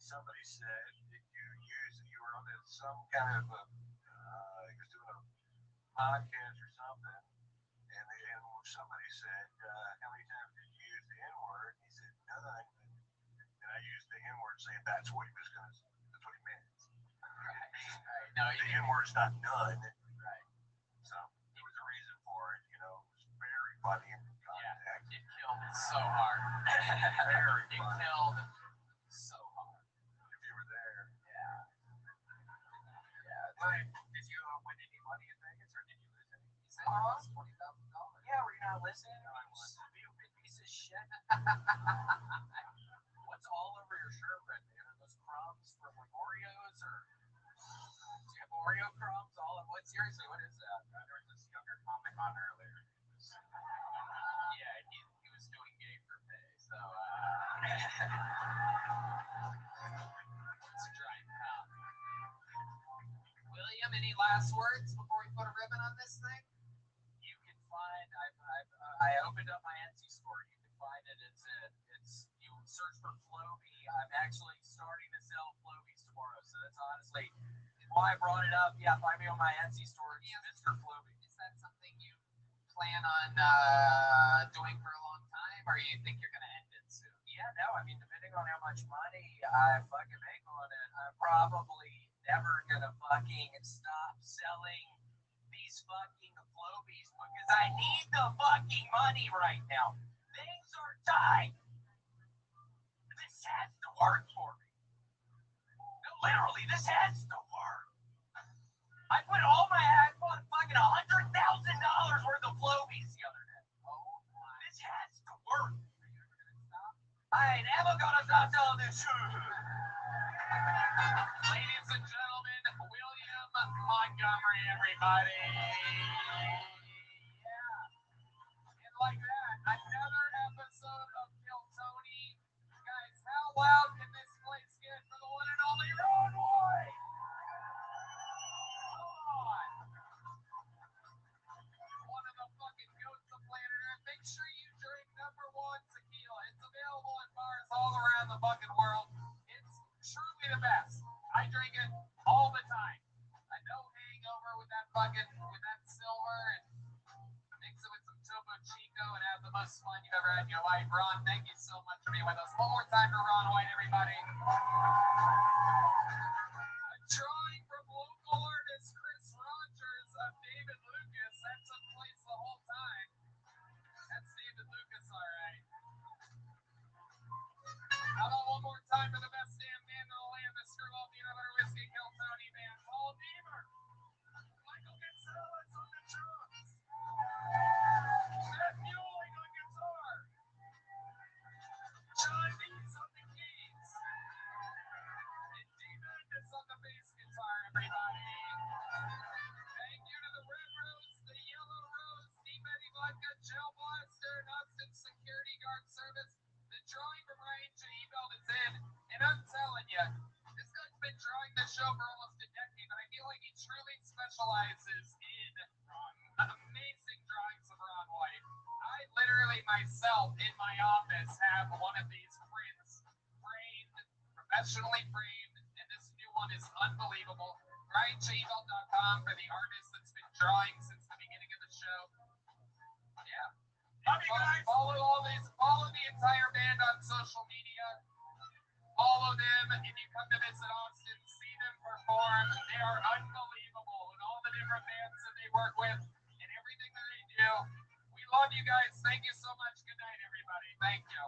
Somebody said that you were on some kind of he was doing a podcast or something, and somebody said, how many times did you use the N-word? He said, none. And I used the N-word saying that's what he meant. Right. No, The N-word's not none. Right. So there was a reason for it, it was very funny in context. It killed so hard. Very It funny. killed so hard. If you were there. Yeah. Did you win any money in Vegas or did you lose any? He said it was $20,000. Yeah, were you not listening? No, I wasn't. You big piece of shit. What's all over your shirt, man? Are those crumbs from like Oreos or do you have Oreo crumbs all in what? Seriously, what is that? There was this younger comic on earlier. Yeah, he was doing gay for pay, so it's a dry mouth. William, any last words before we put a ribbon on this thing? You can find. I opened up my Etsy store. You can find it. It's you search for Floby. I'm actually starting to sell Flobies tomorrow, so that's honestly why I brought it up. Yeah, find me on my Etsy store. It's Mr. Floby. Is that something you plan on doing for a long time, or you think you're going to end it soon? Yeah, no, I mean, depending on how much money I fucking make on it, I'm probably never gonna fucking stop selling these these fucking Flobies because I need the fucking money right now. Things are tight. This has to work for me. No, literally, this has to work. I put fucking $100,000 worth of Flobies the other day. Oh my. This has to work. I ain't never gonna stop telling this truth. Ladies and gentlemen, William Montgomery, everybody. Yeah. And like that, another episode of Kill Tony. Guys, how loud can this place get for the one and only Ron White? Come on. One of the fucking goats of planet Earth. Make sure you drink #1 tequila. It's available in bars all around the fucking world. It's truly the best. I drink it all the time. A no hangover with that silver and mix it with some Topo Chico and have the most fun you've ever had in your life. Ron, thank you so much for being with us. One more time for Ron White, everybody. A drawing from local artist Chris Rogers of David Lucas. That took place the whole time. That's David Lucas, all right. How about one more time for the best damn band in the land, the Screw All Peanut Butter Whiskey Kill Tony band, Paul Deaver. Michael Gonzalez on the drums. Matt Mueling on guitar. John Dees on the keys. And Dean Magnus on the bass guitar, everybody. Thank you to the Red Rose, the Yellow Rose, Deep Eddy Vodka, Gel Blaster, and Austin Security Guard Service. The drawing from Ryan J. Ebelt is in, and I'm telling you, this guy's been drawing this show for almost a decade, but I feel like he truly specializes in amazing drawings of Ron White. I literally myself in my office have one of these prints framed, professionally framed, and this new one is unbelievable. RyanJebelt.com for the artist that's been drawing since the beginning of the show. Yeah. Love you guys. Follow the entire band on social media. Follow them. If you come to visit Austin, see them perform. They are unbelievable. And all the different bands that they work with and everything that they do. We love you guys. Thank you so much. Good night, everybody. Thank you.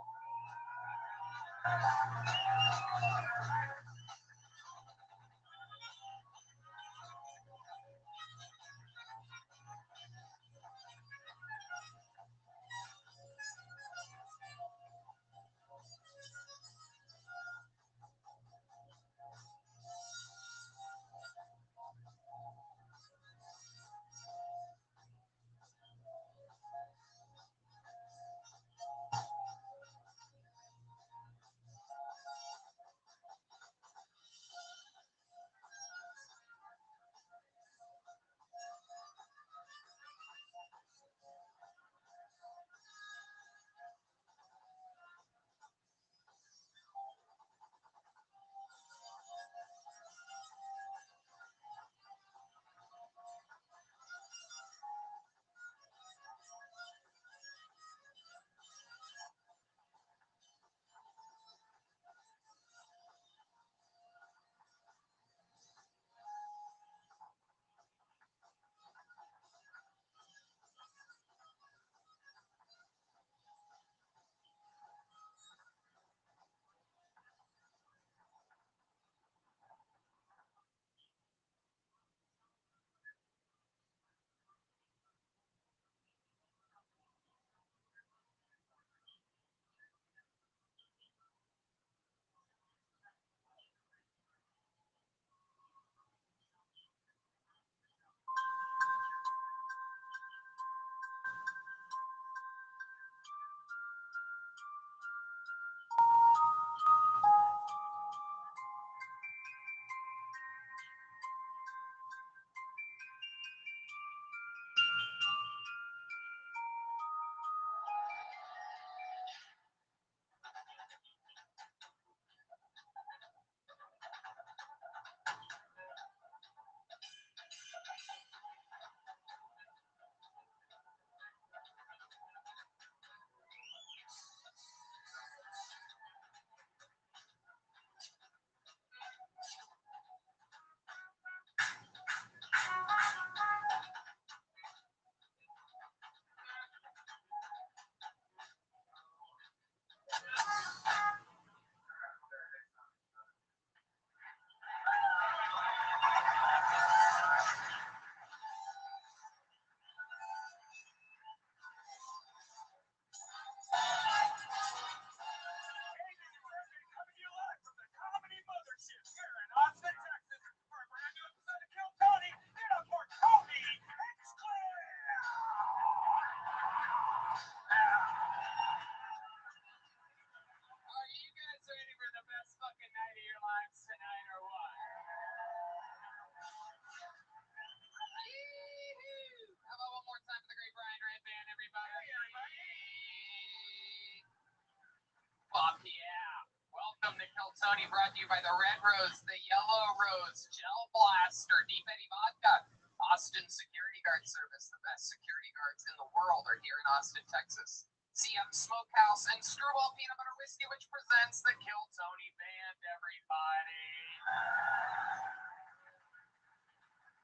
Tony brought to you by the Red Rose, the Yellow Rose, Gel Blaster, Deep Eddy Vodka, Austin Security Guard Service. The best security guards in the world are here in Austin, Texas. CM Smokehouse and Screwball Peanut Butter Whiskey, which presents the Kill Tony Band, everybody.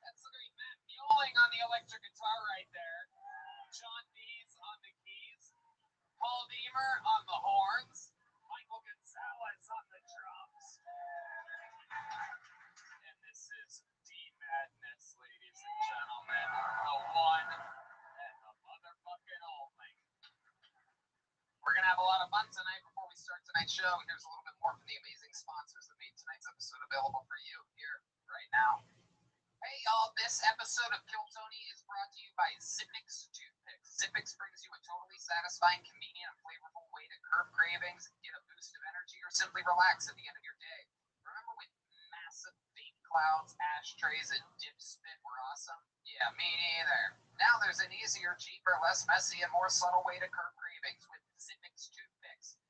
That's the great Matt Mueling on the electric guitar right there. John Dees on the keys. Paul Deemer on the horns. Michael Gonzalez on the drums. And this is D-Madness, ladies and gentlemen. The one and the motherfucking only. We're going to have a lot of fun tonight before we start tonight's show. Here's a little bit more from the amazing sponsors that made tonight's episode available for you here right now. Hey y'all, this episode of Kill Tony is brought to you by Zippix Toothpicks. Zippix brings you a totally satisfying, convenient, and flavorful way to curb cravings, get a boost of energy, or simply relax at the end of your day. Remember when massive vape clouds, ashtrays, and dip spit were awesome? Yeah, me neither. Now there's an easier, cheaper, less messy, and more subtle way to curb cravings with Zippix Toothpicks.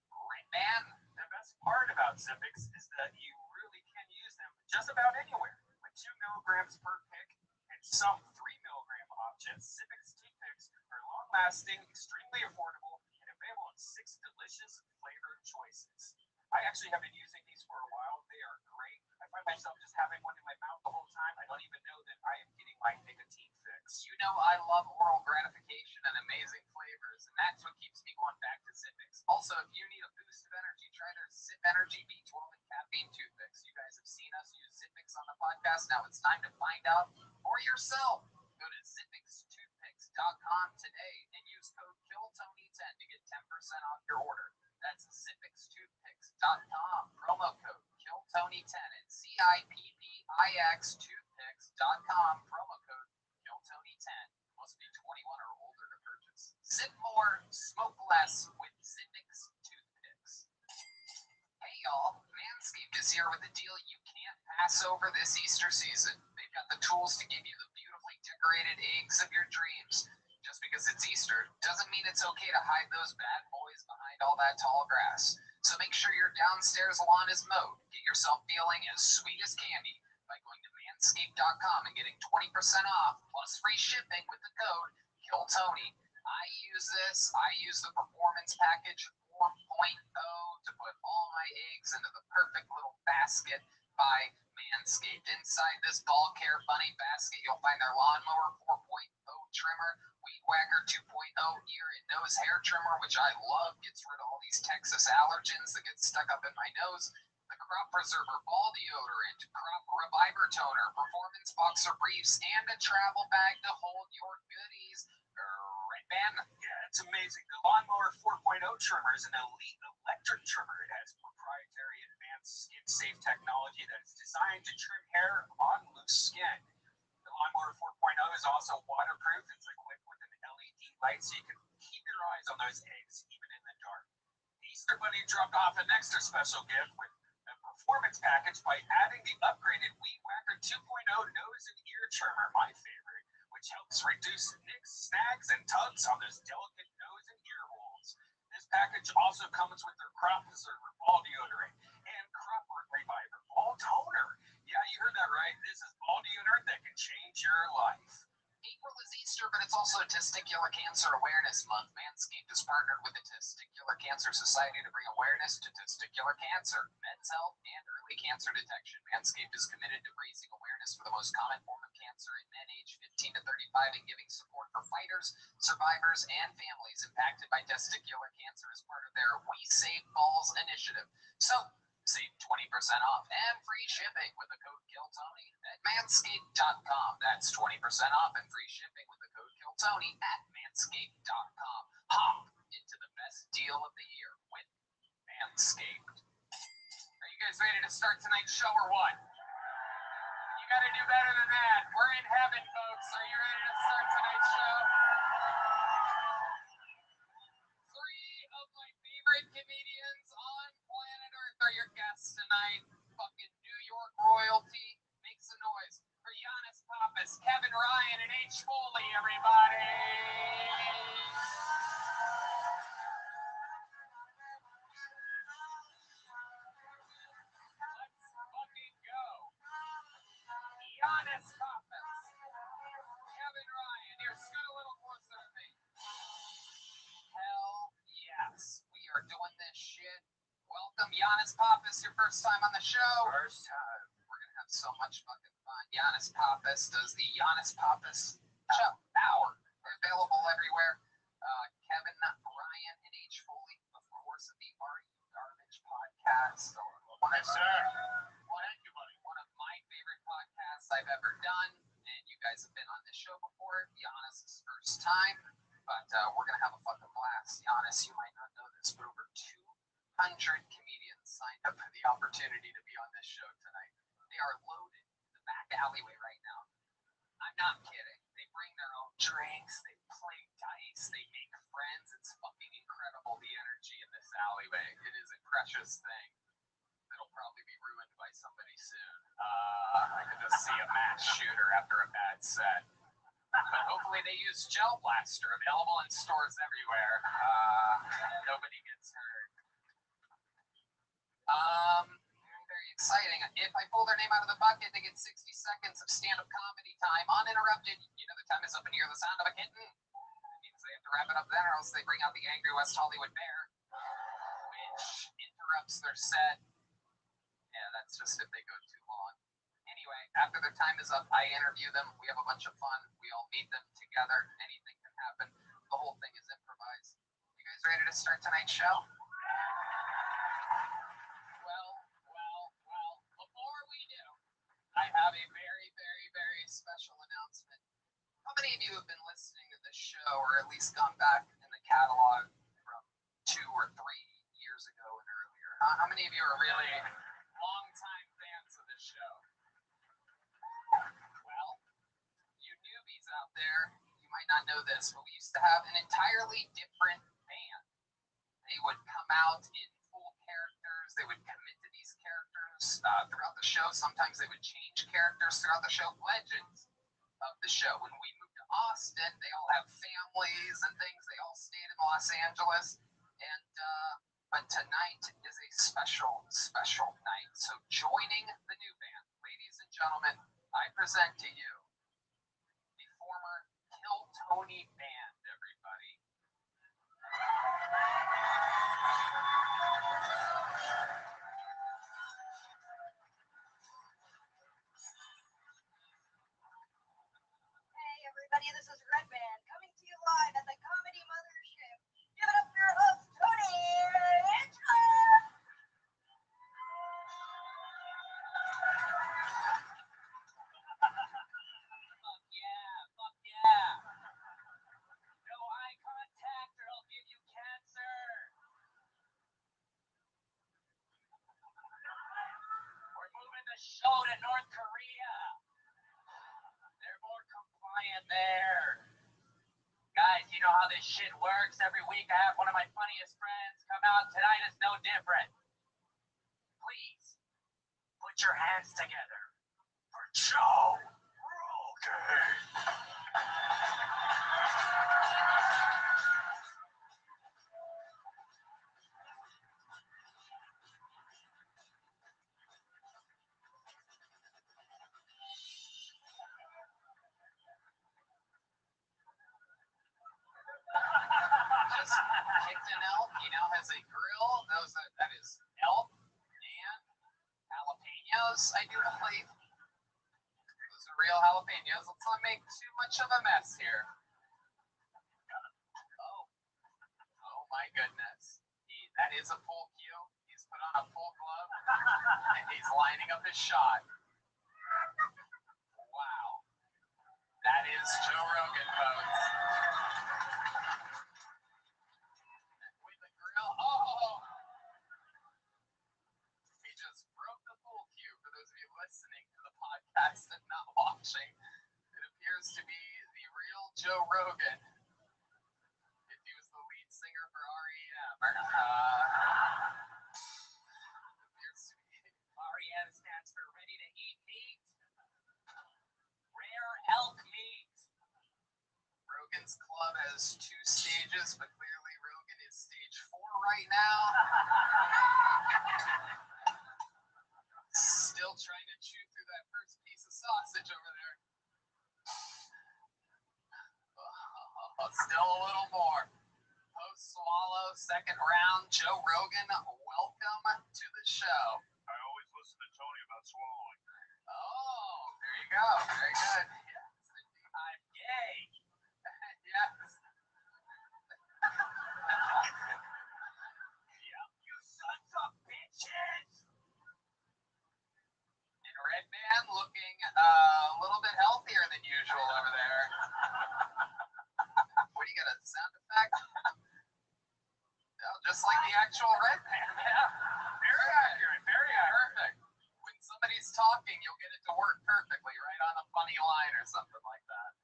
Right, man? The best part about Zippix is that you really can use them just about anywhere. 2 milligrams per pick and some 3 milligram options, Zippix toothpicks are long-lasting, extremely affordable, and available in 6 delicious flavor choices. I actually have been using these for a while. They are great. I find myself just having one in my mouth the whole time. I don't even know that I am getting my nicotine fix. You know I love oral gratification and amazing flavors, and that's what keeps me going back to Zippix. Also, if you need a boost of energy, try their Zip Energy B12 and caffeine toothpicks. You guys have seen us use Zippix on the podcast. Now it's time to find out for yourself. Go to zippixtoothpicks.com today and use code KILLTONY10 to get 10% off your order. That's zippixtoothpicks.com, promo code KILLTONY10 and ZIPPIX toothpicks.com, promo code KILLTONY10. Must be 21 or older to purchase. Zip more, smoke less with Zippix toothpicks. Hey y'all, Manscaped is here with a deal you can't pass over this Easter season. They've got the tools to give you the beautifully decorated eggs of your dreams. Just because it's Easter doesn't mean it's okay to hide those bad boys behind all that tall grass. So make sure your downstairs lawn is mowed. Get yourself feeling as sweet as candy by going to manscaped.com and getting 20% off plus free shipping with the code KILLTONY. I use this. I use the Performance Package 4.0 to put all my eggs into the perfect little basket by Manscaped. Inside this ball care bunny basket, you'll find their Lawnmower 4.0 trimmer, Weed Whacker 2.0 ear and nose hair trimmer, which I love, gets rid of all these Texas allergens that get stuck up in my nose. The Crop Preserver ball deodorant, Crop Reviver toner, Performance Boxer briefs, and a travel bag to hold your goodies. Right, man? Yeah, it's amazing. The Lawnmower 4.0 trimmer is an elite electric trimmer. It has proprietary advanced skin-safe technology that is designed to trim hair on loose skin. The Lawnmower 4.0 is also waterproof. It's equipped with an LED light so you can keep your eyes on those eggs even in the dark. The Easter Bunny dropped off an extra special gift with a performance package by adding the upgraded Weed Whacker 2.0 nose and ear trimmer, my favorite, which helps reduce nicks, snags, and tugs on those delicate nose and ear holes. This package also comes with their Crop Preserver ball deodorant and Crop Reviver ball toner. Yeah, you heard that right. This is ball deodorant that can change your life. April is Easter, but it's also Testicular Cancer Awareness Month. Manscaped has partnered with the Testicular Cancer Society to bring awareness to testicular cancer, men's health, and early cancer detection. Manscaped is committed to raising awareness for the most common form of cancer in men aged 15 to 35 and giving support for fighters, survivors, and families impacted by testicular cancer as part of their We Save Balls initiative. So, save 20% off and free shipping with the code KILLTONY at manscaped.com. That's 20% off and free shipping with the code KILLTONY at manscaped.com. Hop into the best deal of the year with Manscaped. Are you guys ready to start tonight's show or what? You got to do better than that. We're in heaven, folks. Are you ready to start tonight's show? Three of my favorite comedians on planet Earth are your guests tonight. Fucking New York royalty. Make some noise for Giannis Pappas, Kevin Ryan, and H. Foley, everybody. Giannis Pappas, your first time on the show. First time. We're gonna have so much fucking fun. Giannis Pappas does the Giannis Pappas show hour. They're available everywhere. Kevin, Ryan, and H. Foley, of course, of the Are You Garbage podcast. Yes, sir. Well, thank you, buddy. One of my favorite podcasts I've ever done, and you guys have been on this show before. Giannis' first time, but we're gonna have a fucking blast. Giannis, you might not know this, but over 200 comedians signed up for the opportunity to be on this show tonight. They are loaded in the back alleyway right now. I'm not kidding. They bring their own drinks, they play dice, they make friends. It's fucking incredible, the energy in this alleyway. It is a precious thing that'll probably be ruined by somebody soon. I could just see a mass shooter after a bad set. But hopefully they use Gel Blaster, available in stores everywhere. Nobody gets hurt. Very exciting. If I pull their name out of the bucket, they get 60 seconds of stand-up comedy time, uninterrupted. You know the time is up and you hear the sound of a kitten. That means they have to wrap it up then, or else they bring out the angry West Hollywood bear, which interrupts their set. Yeah, that's just if they go too long. Anyway, after their time is up, I interview them. We have a bunch of fun. We all meet them together. Anything can happen. The whole thing is improvised. You guys ready to start tonight's show? Well, before we do, I have a very, very, very special announcement. How many of you have been listening to this show, or at least gone back in the catalog from 2 or 3 years ago and earlier? How many of you are really long-time fans of this show? Well, you newbies out there, you might not know this, but we used to have an entirely different band. They would come out in full characters. They would commit to these characters throughout the show. Sometimes they would change characters throughout the show. Legends of the show. When we moved to Austin, they all have families and things. They all stayed in Los Angeles. And but tonight is a special, special night. So joining the new band, ladies and gentlemen, I present to you the former Kill Tony band, everybody. Hey everybody, this is Red Band coming to you live at the Comedy Mothership. Give it up for your host, Tony Hitchcock! Fuck yeah. No eye contact or I'll give you cancer. We're moving the show to North Korea. They're more compliant there. Guys, you know how this shit works. Every week I have one of my funniest friends come out. Tonight is no different. Please, put your hands together for Joe Rogan. Just kicked an elk, has a grill. That is elk and jalapenos, I do believe. Those are real jalapenos. Let's not make too much of a mess here. Oh my goodness. That is a full cue. He's put on a full glove and he's lining up his shot. Wow. That is Joe Rogan, folks. With the grill. Oh! He just broke the full cue for those of you listening to the podcast and not watching. It appears to be the real Joe Rogan. If he was the lead singer for REM. Appears to be. REM stands for Ready to Eat Meat. Rare elk meat. Rogan's Club has 2 stages, but clearly Rogan is stage 4 right now. Still trying to chew through that first piece of sausage over there. Still a little more. Post swallow, second round. Joe Rogan, welcome to the show. I always listen to Tony about swallowing. Oh, there you go. Very good. Yes, indeed. I'm gay. Yes. Yeah, you sons of bitches. And Red Man looking a little bit healthier than usual over there. What do you got, a sound effect? Oh, just like the actual Red Man. Yeah. Very accurate. Very accurate. Perfect. When somebody's talking, you'll get it to work perfectly, right on a funny line or something like that.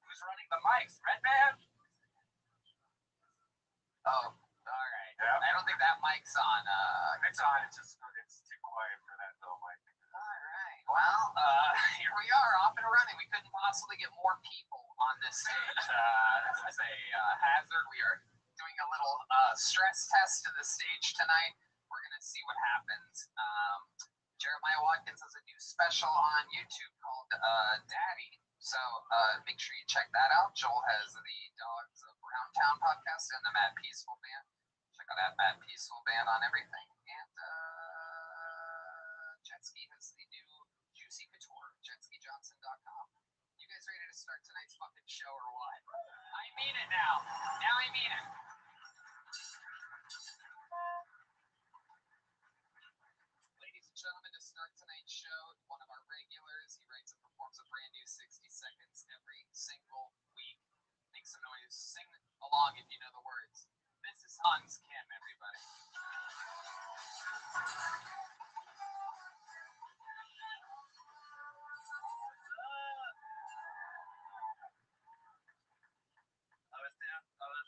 Who's running the mics? Red Man? Oh, all right. Yeah. I don't think that mic's on. It's on. It's too quiet for that though, Mike. All right. Well, here we are, off and running. We couldn't possibly get more people on this stage. This is a hazard. We are doing a little stress test to the stage tonight. We're going to see what happens. Jeremiah Watkins has a new special on YouTube called Daddy. So make sure you check that out. Joel has the Dogs of Brown Town podcast and the Mad Peaceful Band. Check out that Mad Peaceful Band on everything. And Jetski has the new Juicy Couture, jetskijohnson.com. You guys ready to start tonight's fucking show or what? I mean it now. Now I mean it. Ladies and gentlemen, to start tonight's show, one of our regulars, he writes and performs a brand new 60 seconds every single week. Make some noise, sing along if you know the words. This is Hans Kim, everybody.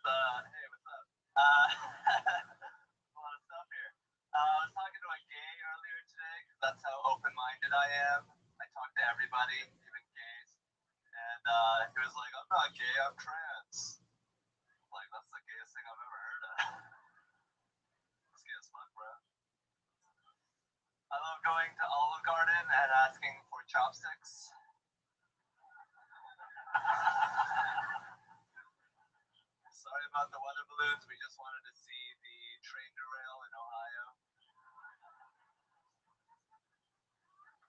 Hey, what's up? A lot of stuff here. I was talking to a gay earlier today because that's how open-minded I am. I talk to everybody, even gays. And he was like, I'm not gay, I'm trans. Like, that's the gayest thing I've ever heard of. That's gay as fuck, bro. I love going to Olive Garden and asking for chopsticks. Sorry about the weather balloons. We just wanted to see the train derail in Ohio.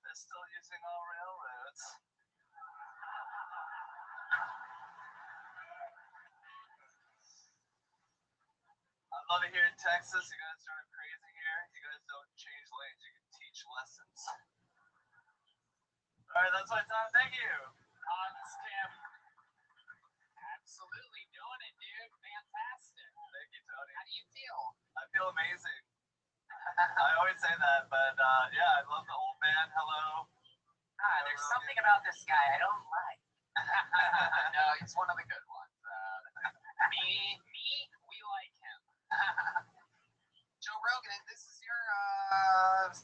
They're still using all railroads. I love it here in Texas. You guys are crazy here. You guys don't change lanes. You can teach lessons. All right, that's my time. Thank you. Hans Kim. Absolutely doing it, dude. Fantastic. Thank you, Tony. How do you feel? I feel amazing. I always say that, but yeah, I love the old man. Hello. There's something about this guy I don't like. No, he's one of the good ones. We like him. Joe Rogan, this is your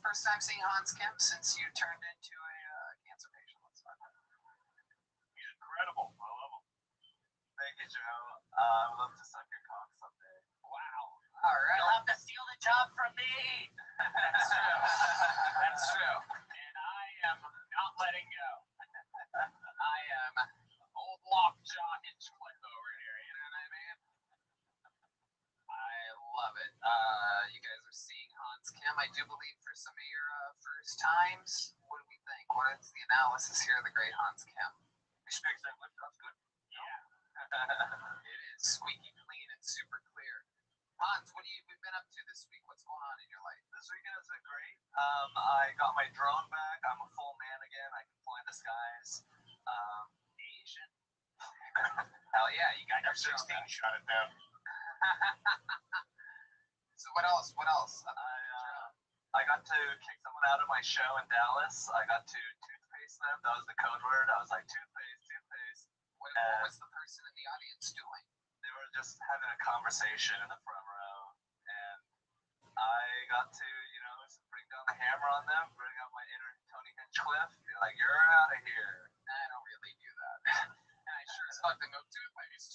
first time seeing Hans Kim since you turned into a cancer patient. Let's talk about it. He's incredible. I love him. Thank you, Joe. I would love to suck your cock someday. Wow. All right. You'll have to steal the job from me. That's true. That's true. And I am not letting go. I am old lockjaw Hinchcliffe over here. You know what I mean? I love it. You guys are seeing Hans Kim, I do believe, for some of your first times. What do we think? What is the analysis here of the great Hans Kim? He speaks English. That's good. Yeah. It is squeaky clean and super clear. Hans, what have you been up to this week? What's going on in your life? This weekend has been great. I got my drone back. I'm a full man again. I can fly the skies. Asian. Hell yeah, you got your drone F-16 back. shot it down. So what else? What else? I got to kick someone out of my show in Dallas. I got to toothpaste them. That was the code word. I was like, toothpaste. What was the person in the audience doing? They were just having a conversation in the front row. And I got to, just bring down the hammer on them, bring out my inner Tony Hinchcliffe, be like, you're out of here. I don't really do that. And I sure as fuck can go, toothpaste.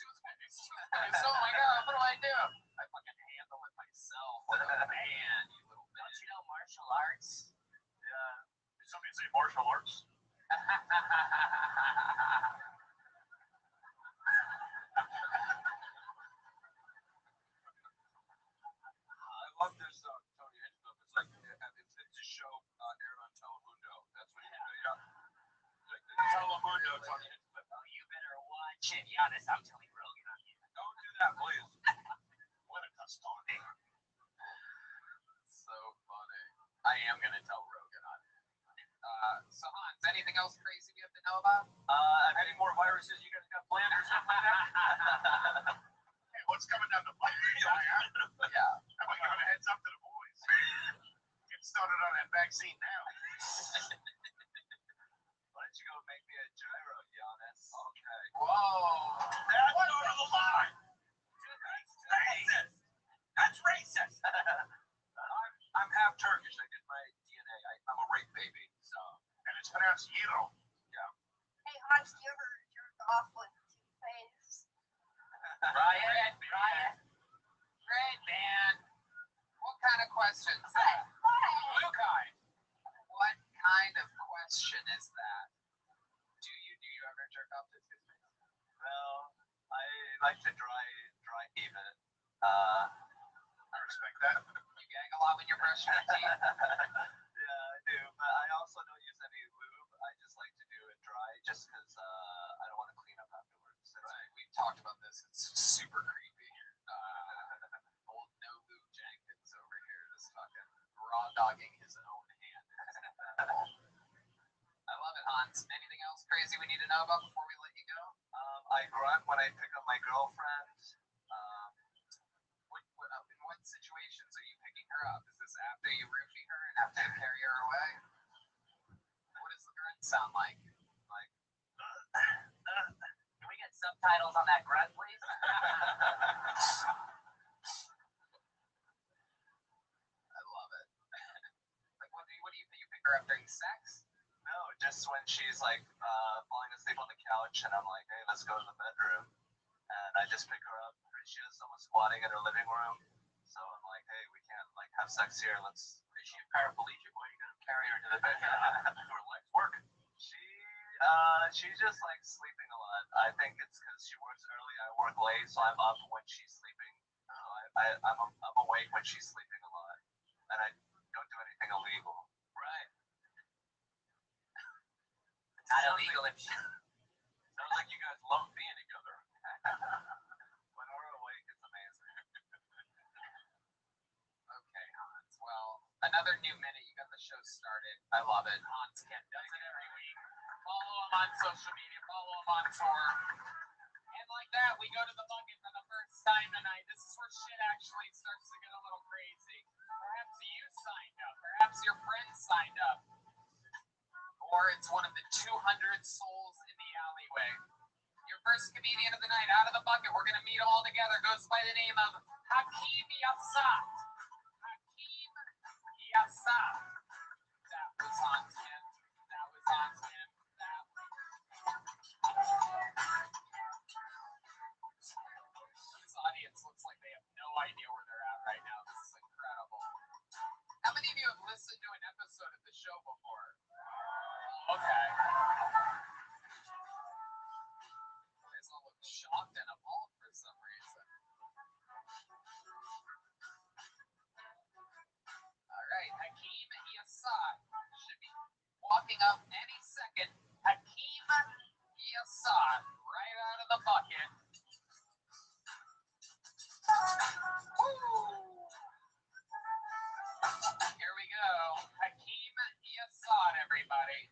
Oh my god, what do I do? I fucking handle it myself. Man, you little bitch. Don't you know martial arts? Yeah. Did somebody say martial arts? no talking. Oh, you better watch it, Giannis. I'm telling Rogan on you. Don't do that, please. What a custode. So funny. I am gonna tell Rogan on it. So Hans, anything else crazy we have to know about? Any more viruses you guys got planned or something like that? Hey, what's coming down the pipe? Yeah. Am I giving a heads up to the boys? Get started on that vaccine now. Why don't you go make me a gyro, Giannis? Okay. Whoa. That's out of the line. That's racist. I'm half Turkish. I did my DNA. I'm a rape baby. So, and it's pronounced Yiro. Hey, Hans, do you ever jerk off with toothpaste? Ryan, man. What kind of questions? What? kind. What kind of question is that? Do you ever jerk off to toothpaste? Well, I like to dry heave it. I respect that. You gag a lot when you're brushing your teeth? Yeah, I do, but I also don't use any lube. I just like to do it dry, just because I don't want to clean up afterwards. Right. We've talked about this. It's super creepy. Old no lube Jenkins over here is fucking raw dogging his own hand. I love it, Hans. Anything else crazy we need to know about before we let you go? I grunt when I pick up my girlfriend. In what situations are you picking her up? Is this after you roofie her and after you carry her away? What does the grunt sound like? Can we get subtitles on that grunt, please? I love it. Like, what do you pick her up during sex? No, just when she's like falling asleep on the couch, and I'm like, hey, let's go to the bedroom. And I just pick her up. She has someone squatting in her living room. So I'm like, hey, we can't like have sex here. Is she paraplegic? Why are you gonna carry her to the bedroom? Do her legs work? She's just like sleeping a lot. I think it's because she works early. I work late, so I'm up when she's sleeping. So I'm awake when she's sleeping a lot, and I don't do anything illegal. Right. It's not illegal if she. Sounds like you guys love being together. When we're awake, it's amazing. Okay, Hans. Well, another new minute. You got the show started. I love it. Hans Kemp does it every week. Follow him on social media. Follow him on tour. And like that, we go to the bucket for the first time tonight. This is where shit actually starts to get a little crazy. Perhaps you signed up. Perhaps your friends signed up. Or it's one of the 200 souls in the alleyway. Your first comedian of the night out of the bucket. We're going to meet them all together. Goes by the name of Hakeem Yassat. Hakeem Yassat. That was on Tim. That was on Tim. This audience looks like they have no idea where they're at right now. This is incredible. How many of you have listened to an episode of the show before? Okay. You guys all look shocked and appalled for some reason. All right, Hakeem Yassat should be walking up any second. Hakeem Yassat, right out of the bucket. Woo! Here we go. Hakeem Yassat, everybody.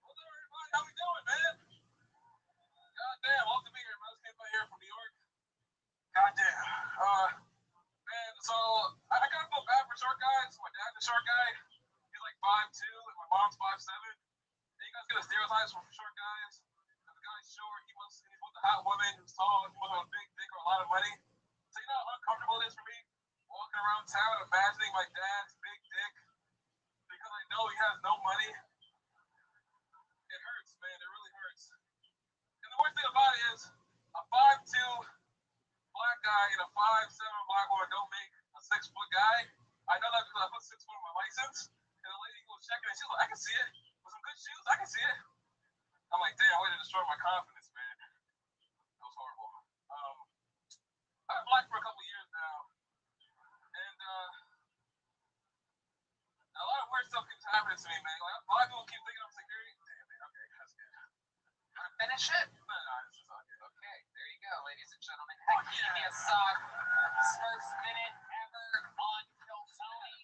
What's up, everybody? How we doing, man? Goddamn, love to be here, man. I just came by here from New York. Goddamn. Man, so I kind of feel bad for short guys. My dad's a short guy. He's like 5'2", and my mom's 5'7". And you guys get the stereotypes for short guys. If the guy's short, he's with a hot woman who's tall, he must have a big dick or a lot of money. So you know how uncomfortable it is for me walking around town imagining my dad's big dick because I know he has no money. It hurts, man. It really hurts. And the worst thing about it is a 5'2" black guy and a 5'7" black woman don't make a 6-foot guy. I know that because I put 6 foot on my license. And the lady was checking and she's like, I can see it. With some good shoes, I can see it. I'm like, damn, way to destroy my confidence, man. It was horrible. I've been black for a couple years now. And happens to me, man. Like, a lot of people keep thinking I'm security. Damn, man. Okay, that's good. Finish it. No, this is all good. Okay, there you go, ladies and gentlemen. Hakeem Yassad, his first minute ever on Kill Tony.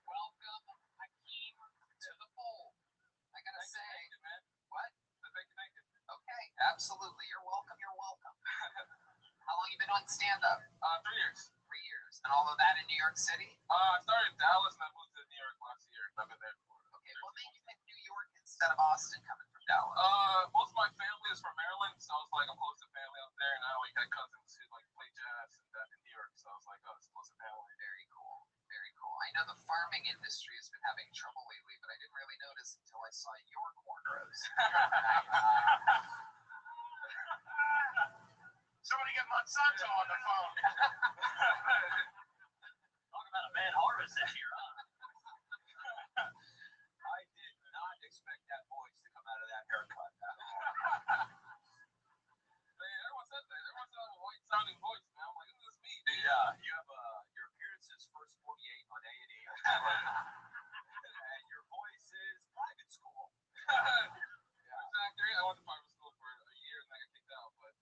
Welcome, Hakeem, to the fold. I gotta say, Thank you, man. what? Thank you. Okay, absolutely. You're welcome. You're welcome. How long you been on stand-up? 3 years. 3 years. And all of that in New York City? I started in Dallas and I moved to New York last year. I've been there for. Okay, what made you pick New York instead of Austin coming from Dallas? Most of my family is from Maryland, so I was like, I'm close to family out there, and I always had cousins who like play jazz and that in New York, so I was like, oh, it's close to family. Very cool. Very cool. I know the farming industry has been having trouble lately, but I didn't really notice until I saw your cornrows. Somebody get Monsanto on the phone. Talk about a bad harvest this year, huh? I did not expect that voice to come out of that haircut. Man, everyone said that. Everyone said I have a white sounding voice, man. I'm like, this is me, dude. Yeah, you have your appearance is first 48 on A&E. And your voice is private school. Exactly. I went to private school for a year and then I got kicked out, but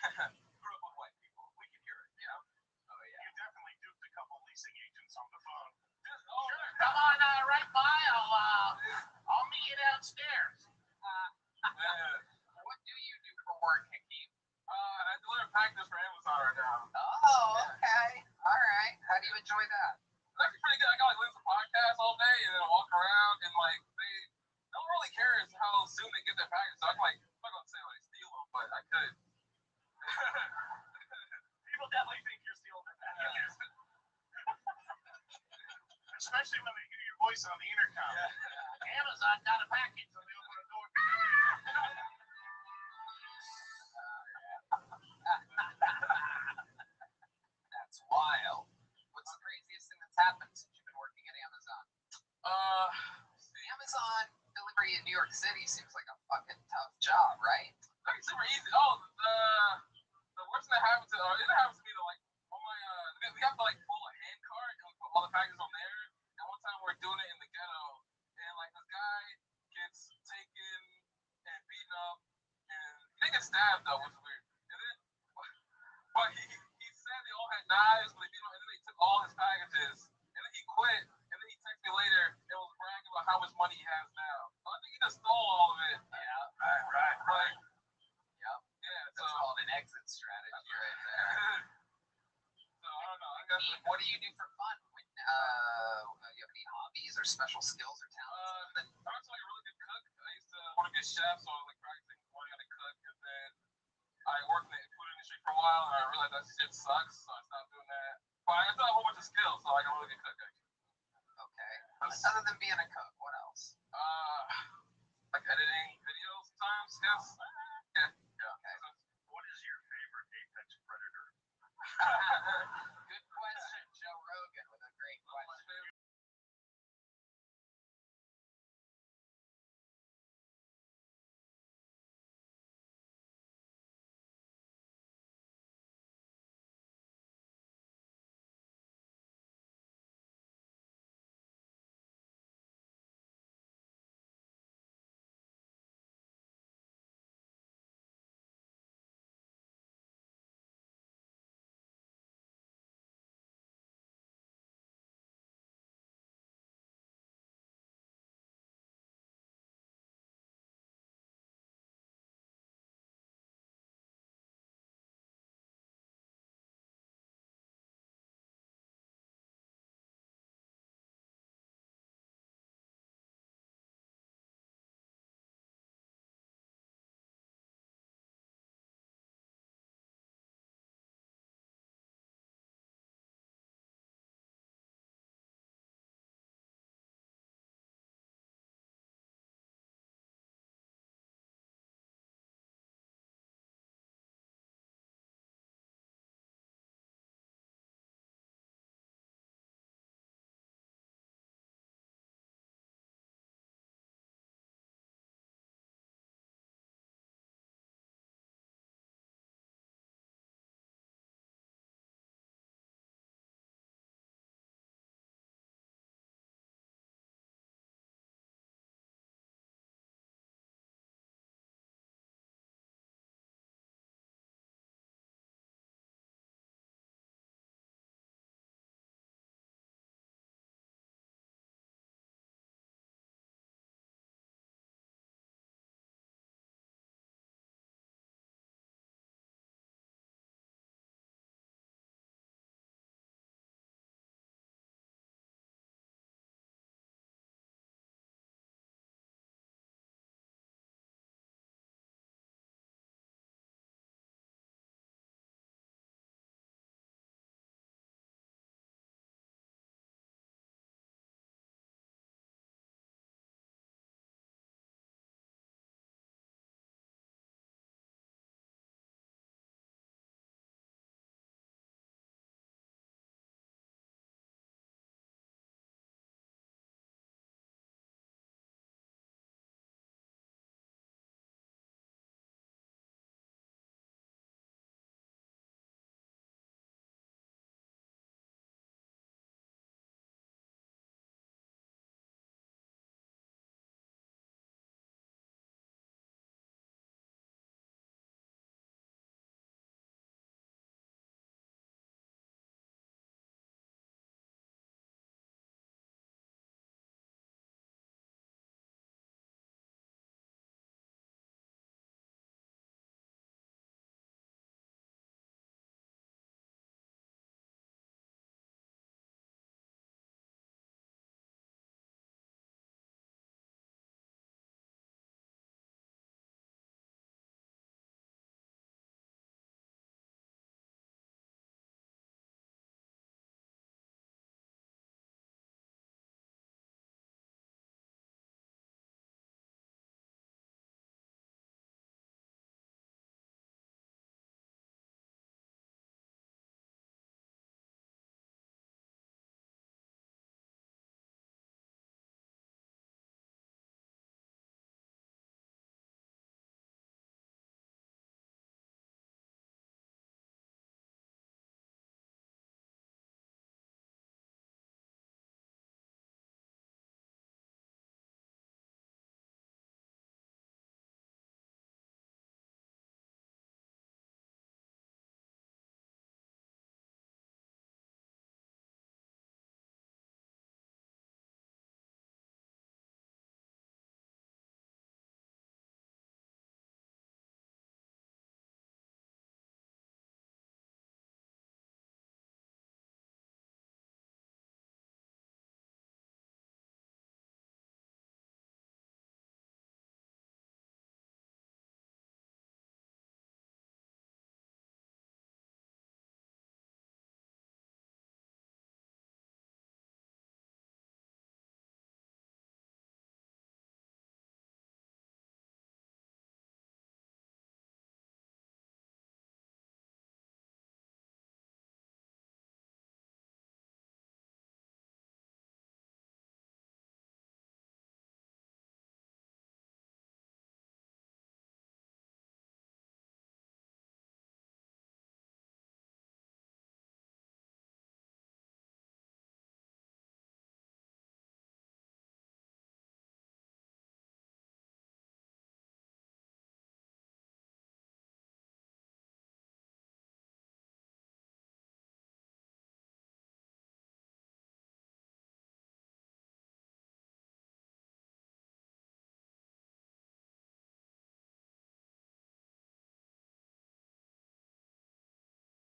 Grew up with white people. We can hear it. Yeah. Oh yeah. You definitely duped a couple leasing agents on the phone. sure. Come on, right by. I'll meet you downstairs. Man. What do you do for work, Hakeem? I deliver packages for Amazon right now. Oh, okay. All right. How do you enjoy that? It's actually pretty good. I got like listen to podcasts all day and then I walk around and like they don't really care as how soon they get their packages. So I can like I'm not gonna say like steal them, but I could. People definitely think you're stealing their packages. Especially when they hear your voice on the intercom. Amazon got a package, so they open the door. That's wild. What's the craziest thing that's happened since you've been working at Amazon? Amazon delivery in New York City seems like a fucking tough job, right? Like super easy. Oh, the worst thing that happened to it happens to me though, like on my we have to like pull a hand cart and we put all the packages on there. And one time we're doing it in the ghetto and like this guy gets taken and beaten up and he didn't get stabbed though, which is weird. And then but he said they all had knives, but they beat him and then they took all his packages and then he quit and then he texted me later and was bragging about how much money he has now. So I think he just stole all of it. Yeah. Right. Yep. Yeah, That's so called an exit strategy right there. so I don't know. I guess What do you do for fun? When, you have any hobbies or special skills or talents? I was like a really good cook. I used to want to be a chef, so I was like practicing learning how to cook, and then I worked in the food industry for a while, and I realized that shit sucks, so I stopped doing that. But I got a whole bunch of skills, so I can really good cook actually. Okay. Other than being a cook, what else? Like editing videos sometimes, yes. Yeah. Okay. What is your favorite apex predator?